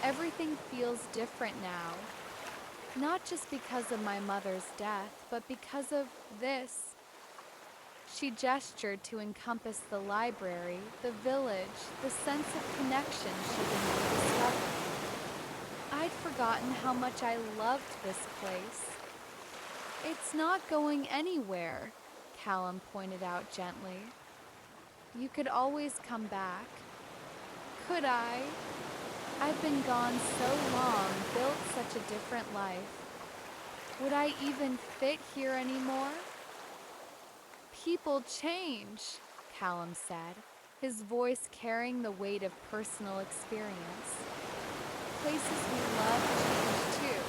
"Everything feels different now. Not just because of my mother's death, but because of this." She gestured to encompass the library, the village, the sense of connection she'd been rediscovering. "I'd forgotten how much I loved this place." "It's not going anywhere," Callum pointed out gently. "You could always come back." "Could I? I've been gone so long, built such a different life. Would I even fit here anymore?" "People change," Callum said, his voice carrying the weight of personal experience. "Places we love change too.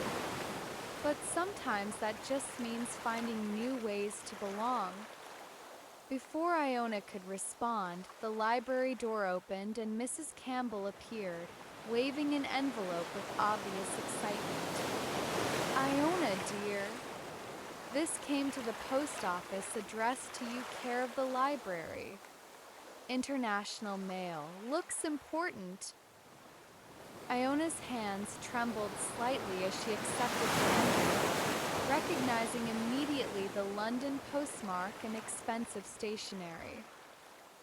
But sometimes that just means finding new ways to belong." Before Iona could respond, the library door opened and Mrs. Campbell appeared, waving an envelope with obvious excitement. "Iona, dear. This came to the post office addressed to you care of the library. International mail. Looks important." Iona's hands trembled slightly as she accepted the envelope, recognizing immediately the London postmark and expensive stationery.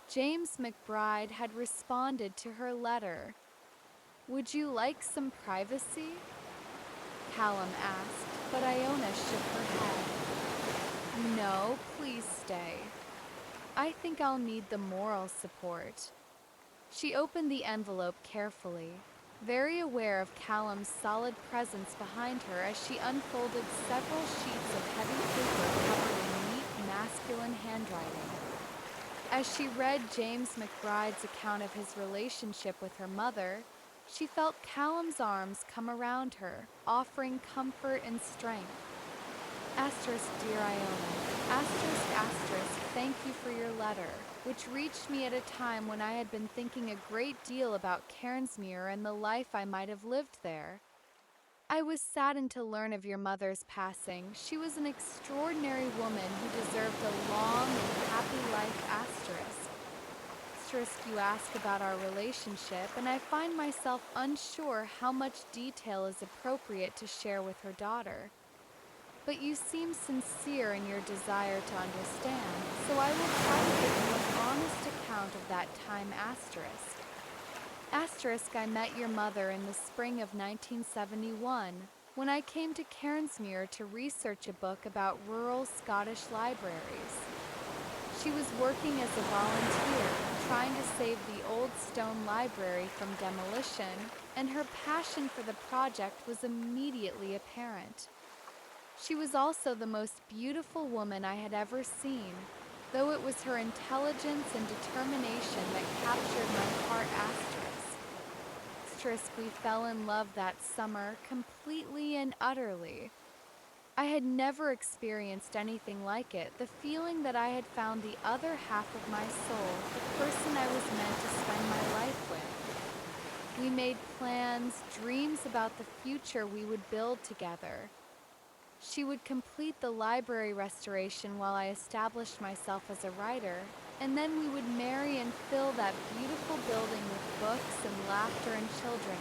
James McBride had responded to her letter. "Would you like some privacy?" Callum asked, but Iona shook her head. "No, please stay. I think I'll need the moral support." She opened the envelope carefully, very aware of Callum's solid presence behind her as she unfolded several sheets of heavy paper covered in neat, masculine handwriting. As she read James McBride's account of his relationship with her mother, she felt Callum's arms come around her, offering comfort and strength. Asterisk, dear Iona. Asterisk, thank you for your letter, which reached me at a time when I had been thinking a great deal about Cairnsmuir and the life I might have lived there. I was saddened to learn of your mother's passing. She was an extraordinary woman who deserved a long and happy life. You ask about our relationship, and I find myself unsure how much detail is appropriate to share with her daughter. But you seem sincere in your desire to understand, so I will try to give you an honest account of that time. I met your mother in the spring of 1971, when I came to Cairnsmuir to research a book about rural Scottish libraries. She was working as a volunteer, trying to save the old stone library from demolition, and her passion for the project was immediately apparent. She was also the most beautiful woman I had ever seen, though it was her intelligence and determination that captured my heart. We fell in love that summer completely and utterly. I had never experienced anything like it, the feeling that I had found the other half of my soul, the person I was meant to spend my life with. We made plans, dreams about the future we would build together. She would complete the library restoration while I established myself as a writer, and then we would marry and fill that beautiful building with books and laughter and children.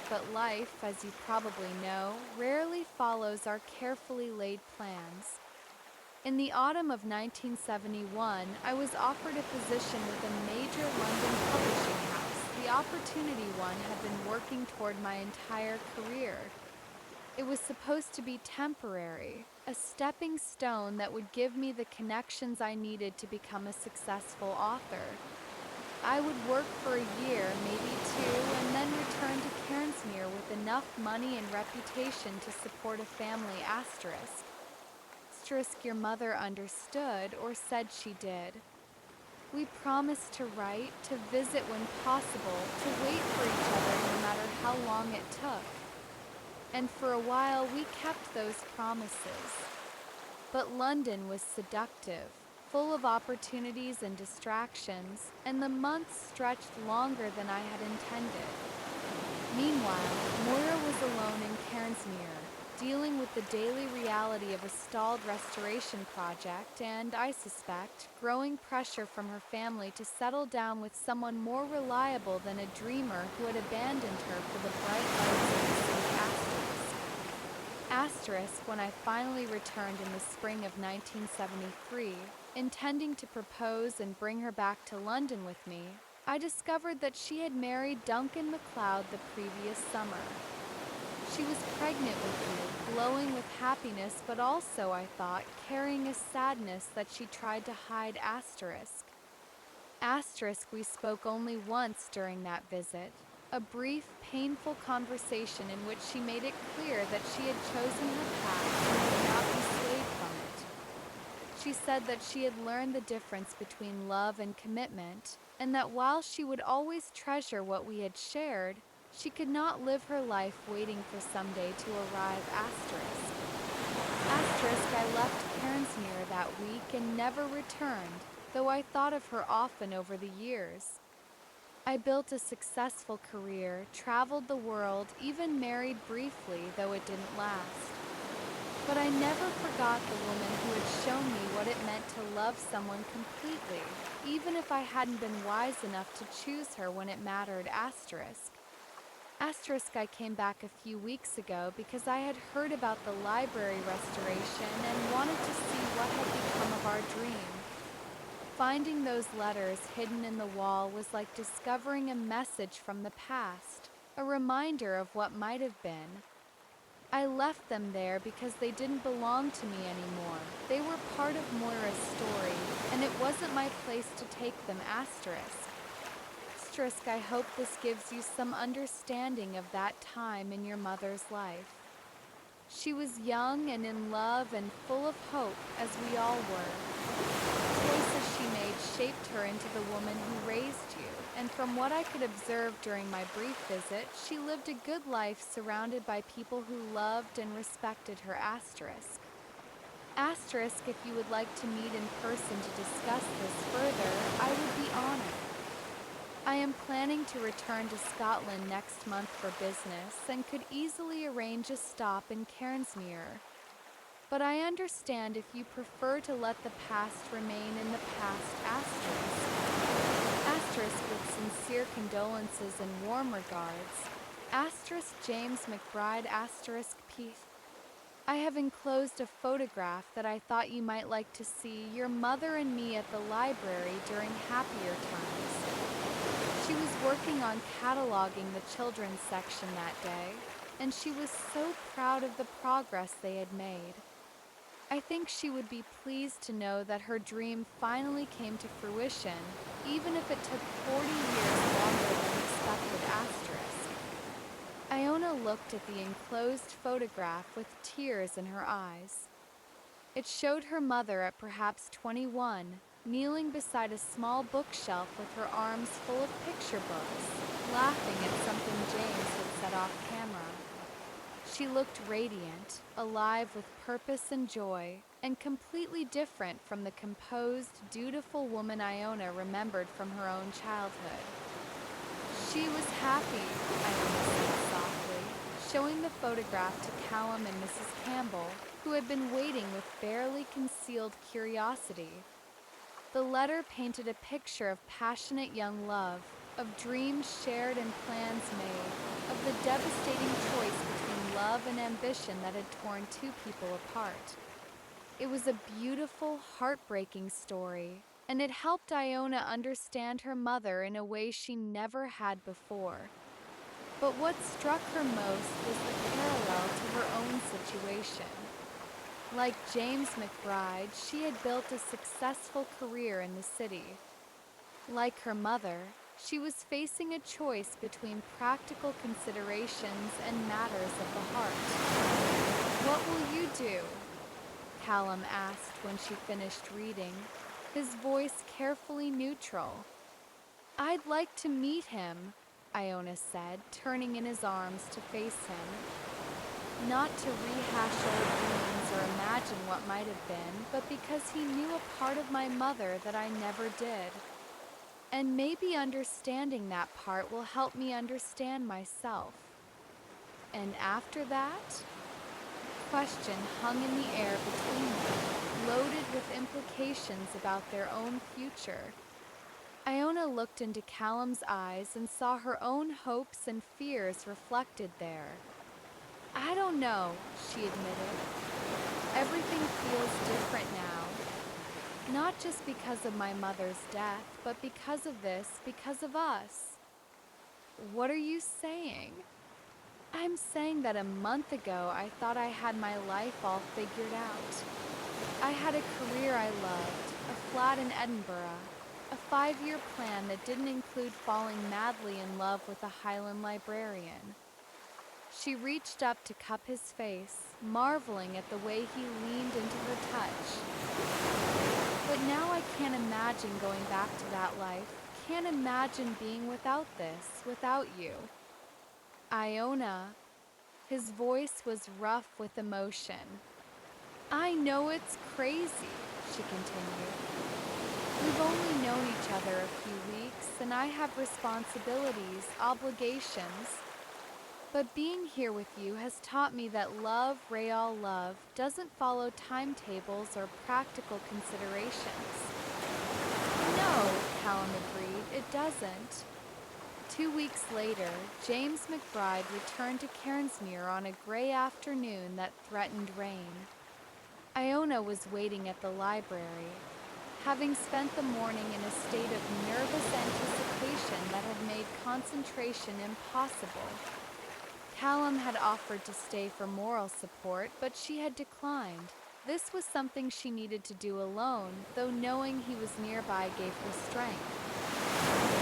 But life, as you probably know, rarely follows our carefully laid plans. In the autumn of 1971, I was offered a position with a major London publishing house, the opportunity one had been working toward my entire career. It was supposed to be temporary, a stepping stone that would give me the connections I needed to become a successful author. I would work for a year, maybe two, and then return to Cairnsmuir with enough money and reputation to support a family. Your mother understood, or said she did. We promised to write, to visit when possible, to wait for each other no matter how long it took. And for a while we kept those promises. But London was seductive, full of opportunities and distractions, and the months stretched longer than I had intended. Meanwhile, Moira was alone in Cairnsmuir, dealing with the daily reality of a stalled restoration project and, I suspect, growing pressure from her family to settle down with someone more reliable than a dreamer who had abandoned her for the bright lights of the city. When I finally returned in the spring of 1973, intending to propose and bring her back to London with me, I discovered that she had married Duncan MacLeod the previous summer. She was pregnant with me, glowing with happiness, but also, I thought, carrying a sadness that she tried to hide. We spoke only once during that visit. A brief, painful conversation in which she made it clear that she had chosen her path and would not be swayed from it. She said that she had learned the difference between love and commitment, and that while she would always treasure what we had shared, she could not live her life waiting for someday to arrive. I left Cairnsmuir that week and never returned, though I thought of her often over the years. I built a successful career, traveled the world, even married briefly, though it didn't last. But I never forgot the woman who had shown me what it meant to love someone completely, even if I hadn't been wise enough to choose her when it mattered. I came back a few weeks ago because I had heard about the library restoration and wanted to see what had become of our dream. Finding those letters hidden in the wall was like discovering a message from the past, a reminder of what might have been. I left them there because they didn't belong to me anymore. They were part of Moira's story, and it wasn't my place to take them. I hope this gives you some understanding of that time in your mother's life. She was young and in love and full of hope, as we all were. The choices she made shaped her into the woman who raised you, and from what I could observe during my brief visit, she lived a good life surrounded by people who loved and respected her. If you would like to meet in person to discuss this further, I would be honored. I am planning to return to Scotland next month for business and could easily arrange a stop in Cairnsmuir. But I understand if you prefer to let the past remain in the past. With sincere condolences and warm regards. James McBride. P. I have enclosed a photograph that I thought you might like to see your mother and me at the library during happier times. She was working on cataloging the children's section that day, and she was so proud of the progress they had made. I think she would be pleased to know that her dream finally came to fruition, even if it took 40 years longer than expected. Iona looked at the enclosed photograph with tears in her eyes. It showed her mother at perhaps 21, kneeling beside a small bookshelf with her arms full of picture books, laughing at something James had set off camera. She looked radiant, alive with purpose and joy, and completely different from the composed, dutiful woman Iona remembered from her own childhood. She was happy, Iona said softly, showing the photograph to Callum and Mrs. Campbell, who had been waiting with barely concealed curiosity. The letter painted a picture of passionate young love, of dreams shared and plans made, of the devastating choice between love and ambition that had torn two people apart. It was a beautiful, heartbreaking story, and it helped Iona understand her mother in a way she never had before. But what struck her most was the parallel to her own situation. Like James McBride, she had built a successful career in the city. Like her mother, she was facing a choice between practical considerations and matters of the heart. "What will you do?" Callum asked when she finished reading, his voice carefully neutral. "I'd like to meet him," Iona said, turning in his arms to face him. Not to rehash old dreams or imagine what might have been, but because he knew a part of my mother that I never did. And maybe understanding that part will help me understand myself. And after that? Question hung in the air between them, loaded with implications about their own future. Iona looked into Callum's eyes and saw her own hopes and fears reflected there. "I don't know," she admitted. "Everything feels different now. Not just because of my mother's death, but because of us." "What are you saying?" "I'm saying that a month ago I thought I had my life all figured out. I had a career I loved, a flat in Edinburgh, a 5-year plan that didn't include falling madly in love with a Highland librarian." She reached up to cup his face, marveling at the way he leaned into her touch. "But now I can't imagine going back to that life, can't imagine being without this, without you." "Iona," his voice was rough with emotion. "I know it's crazy," she continued. "We've only known each other a few weeks, and I have responsibilities, obligations. But being here with you has taught me that love, real love, doesn't follow timetables or practical considerations." "No," Callum agreed, "it doesn't." 2 weeks later, James McBride returned to Cairnsmuir on a gray afternoon that threatened rain. Iona was waiting at the library, having spent the morning in a state of nervous anticipation that had made concentration impossible. Callum had offered to stay for moral support, but she had declined. This was something she needed to do alone, though knowing he was nearby gave her strength.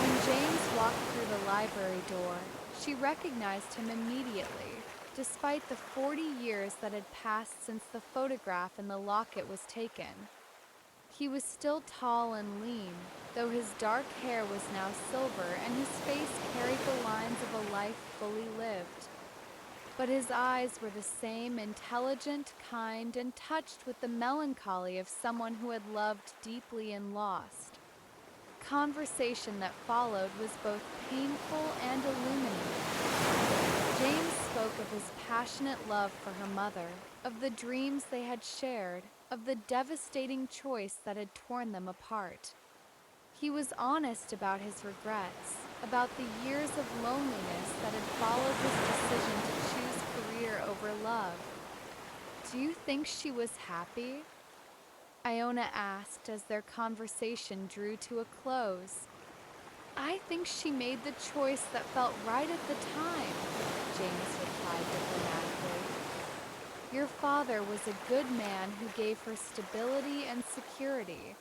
When James walked through the library door, she recognized him immediately, despite the 40 years that had passed since the photograph in the locket was taken. He was still tall and lean, though his dark hair was now silver and his face carried the lines of a life fully lived. But his eyes were the same, intelligent, kind, and touched with the melancholy of someone who had loved deeply and lost. Conversation that followed was both painful and illuminating. James spoke of his passionate love for her mother, of the dreams they had shared, of the devastating choice that had torn them apart. He was honest about his regrets, about the years of loneliness that had followed his decision to choose career over love. "Do you think she was happy?" Iona asked as their conversation drew to a close. "I think she made the choice that felt right at the time," James replied diplomatically. "Your father was a good man who gave her stability and security.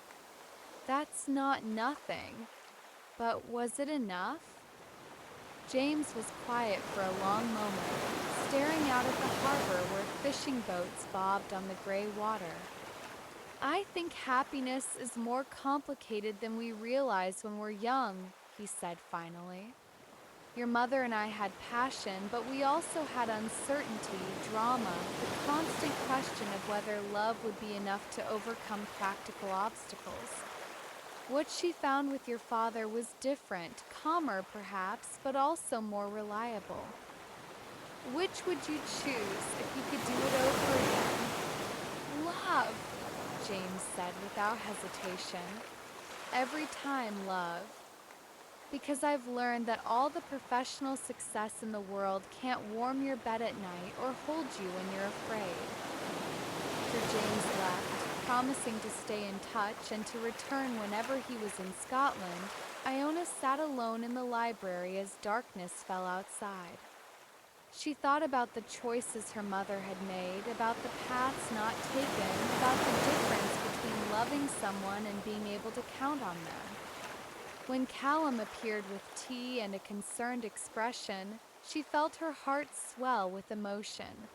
That's not nothing. But was it enough?" James was quiet for a long moment, staring out at the harbor where fishing boats bobbed on the gray water. "I think happiness is more complicated than we realize when we're young," he said finally. "Your mother and I had passion, but we also had uncertainty, drama, the constant question of whether love would be enough to overcome practical obstacles. What she found with your father was different, calmer perhaps, but also more reliable. Which would you choose if you could do it over again?" "Love," James said without hesitation. "Every time love. Because I've learned that all the professional success in the world can't warm your bed at night or hold you when you're afraid." After James left, promising to stay in touch and to return whenever he was in Scotland, Iona sat alone in the library as darkness fell outside. She thought about the choices her mother had made, about the paths not taken, about the difference between loving someone and being able to count on them. When Callum appeared with tea and a concerned expression, she felt her heart swell with emotion.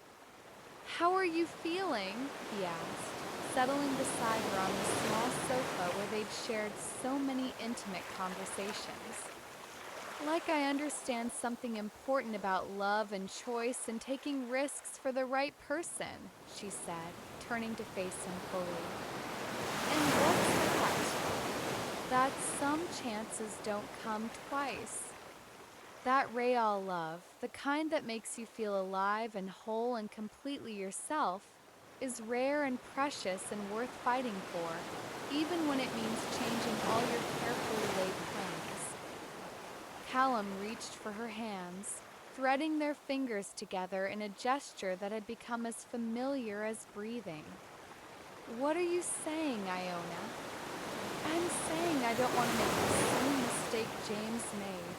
"How are you feeling?" he asked, settling beside her on the small sofa where they'd shared so many intimate conversations. "Like I understand something important about love and choice and taking risks for the right person," she said, turning to face him fully. "And what's that?" "That some chances don't come twice. That real love, the kind that makes you feel alive and whole and completely yourself, is rare and precious and worth fighting for, even when it means changing all your carefully laid plans." Callum reached for her hands, threading their fingers together in a gesture that had become as familiar as breathing. "What are you saying, Iona?" "I'm saying I don't want to make the same mistake James made.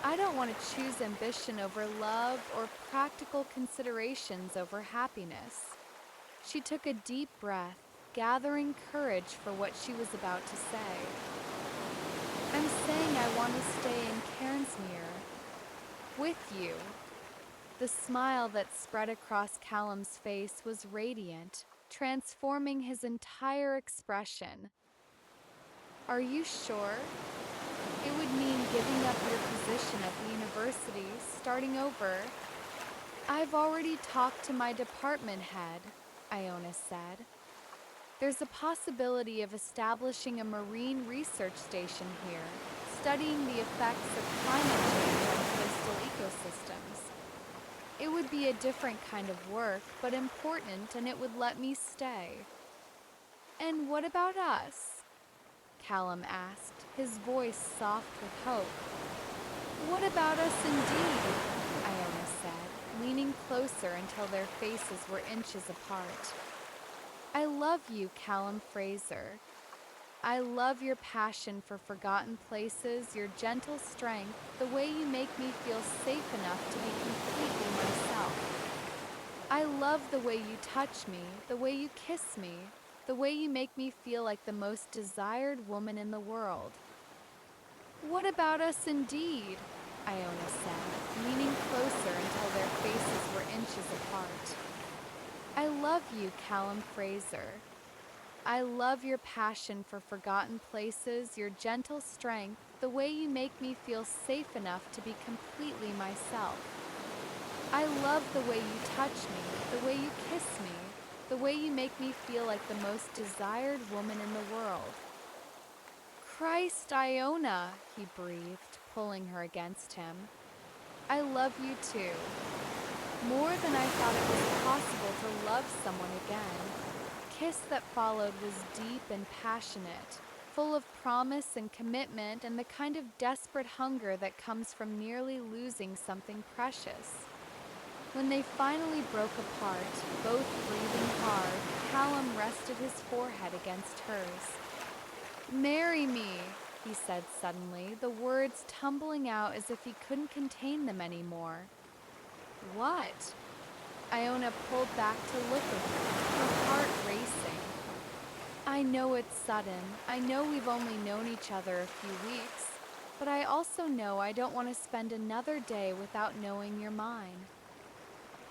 I don't want to choose ambition over love or practical considerations over happiness." She took a deep breath, gathering courage for what she was about to say. "I'm saying I want to stay in Cairnsmuir. With you." The smile that spread across Callum's face was radiant, transforming his entire expression. "Are you sure? It would mean giving up your position at the university, starting over." "I've already talked to my department head," Iona said. "There's a possibility of establishing a marine research station here, studying the effects of climate change on coastal ecosystems. It would be a different kind of work, but important, and it would let me stay." "And what about us?" Callum asked, his voice soft with hope. What about us indeed? Iona said, leaning closer until their faces were inches apart. I love you, Callum Fraser. I love your passion for forgotten places, your gentle strength, the way you make me feel safe enough to be completely myself. I love the way you touch me, the way you kiss me, the way you make me feel like the most desired woman in the world. What about us indeed? Iona said, leaning closer until their faces were inches apart. I love you, Callum Fraser. I love your passion for forgotten places, your gentle strength, the way you make me feel safe enough to be completely myself. I love the way you touch me, the way you kiss me, the way you make me feel like the most desired woman in the world. Christ, Iona, he breathed, pulling her against him. I love you too. More than I thought it was possible to love someone again. The kiss that followed was deep and passionate, full of promise and commitment and the kind of desperate hunger that comes from nearly losing something precious. When they finally broke apart, both breathing hard, Callum rested his forehead against hers. Marry me, he said suddenly, the words tumbling out as if he couldn't contain them anymore. What? Iona pulled back to look at him, her heart racing. I know it's sudden. I know we've only known each other a few weeks. But I also know I don't want to spend another day without knowing you're mine.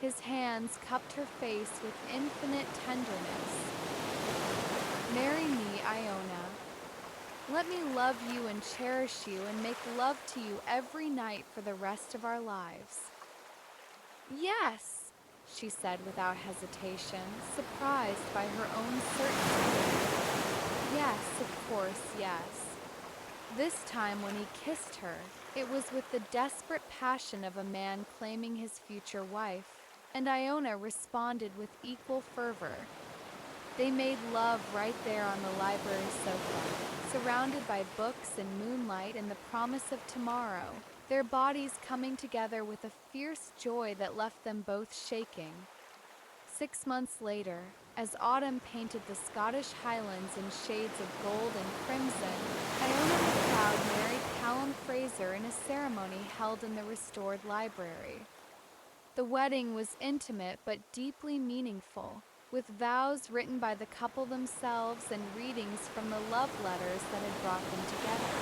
His hands cupped her face with infinite tenderness. Marry me, Iona. Let me love you and cherish you and make love to you every night for the rest of our lives. Yes, she said without hesitation, surprised by her own certainty. Yes, of course, yes. This time when he kissed her, it was with the desperate passion of a man claiming his future wife, and Iona responded with equal fervor. They made love right there on the library sofa, surrounded by books and moonlight and the promise of tomorrow, their bodies coming together with a fierce joy that left them both shaking. 6 months later, as autumn painted the Scottish Highlands in shades of gold and crimson, Iona MacLeod married Callum Fraser in a ceremony held in the restored library. The wedding was intimate but deeply meaningful, with vows written by the couple themselves and readings from the love letters that had brought them together.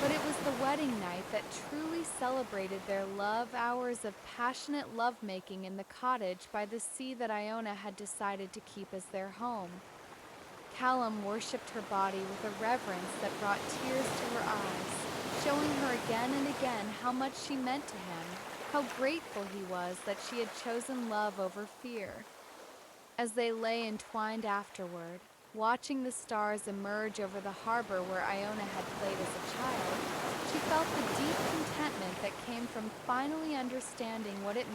But it was the wedding night that truly celebrated their love hours of passionate lovemaking in the cottage by the sea that Iona had decided to keep as their home. Callum worshipped her body with a reverence that brought tears to her eyes, showing her again and again how much she meant to him, how grateful he was that she had chosen love over fear. As they lay entwined afterward, watching the stars emerge over the harbor where Iona had played as a child, she felt the deep contentment that came from finally understanding what it meant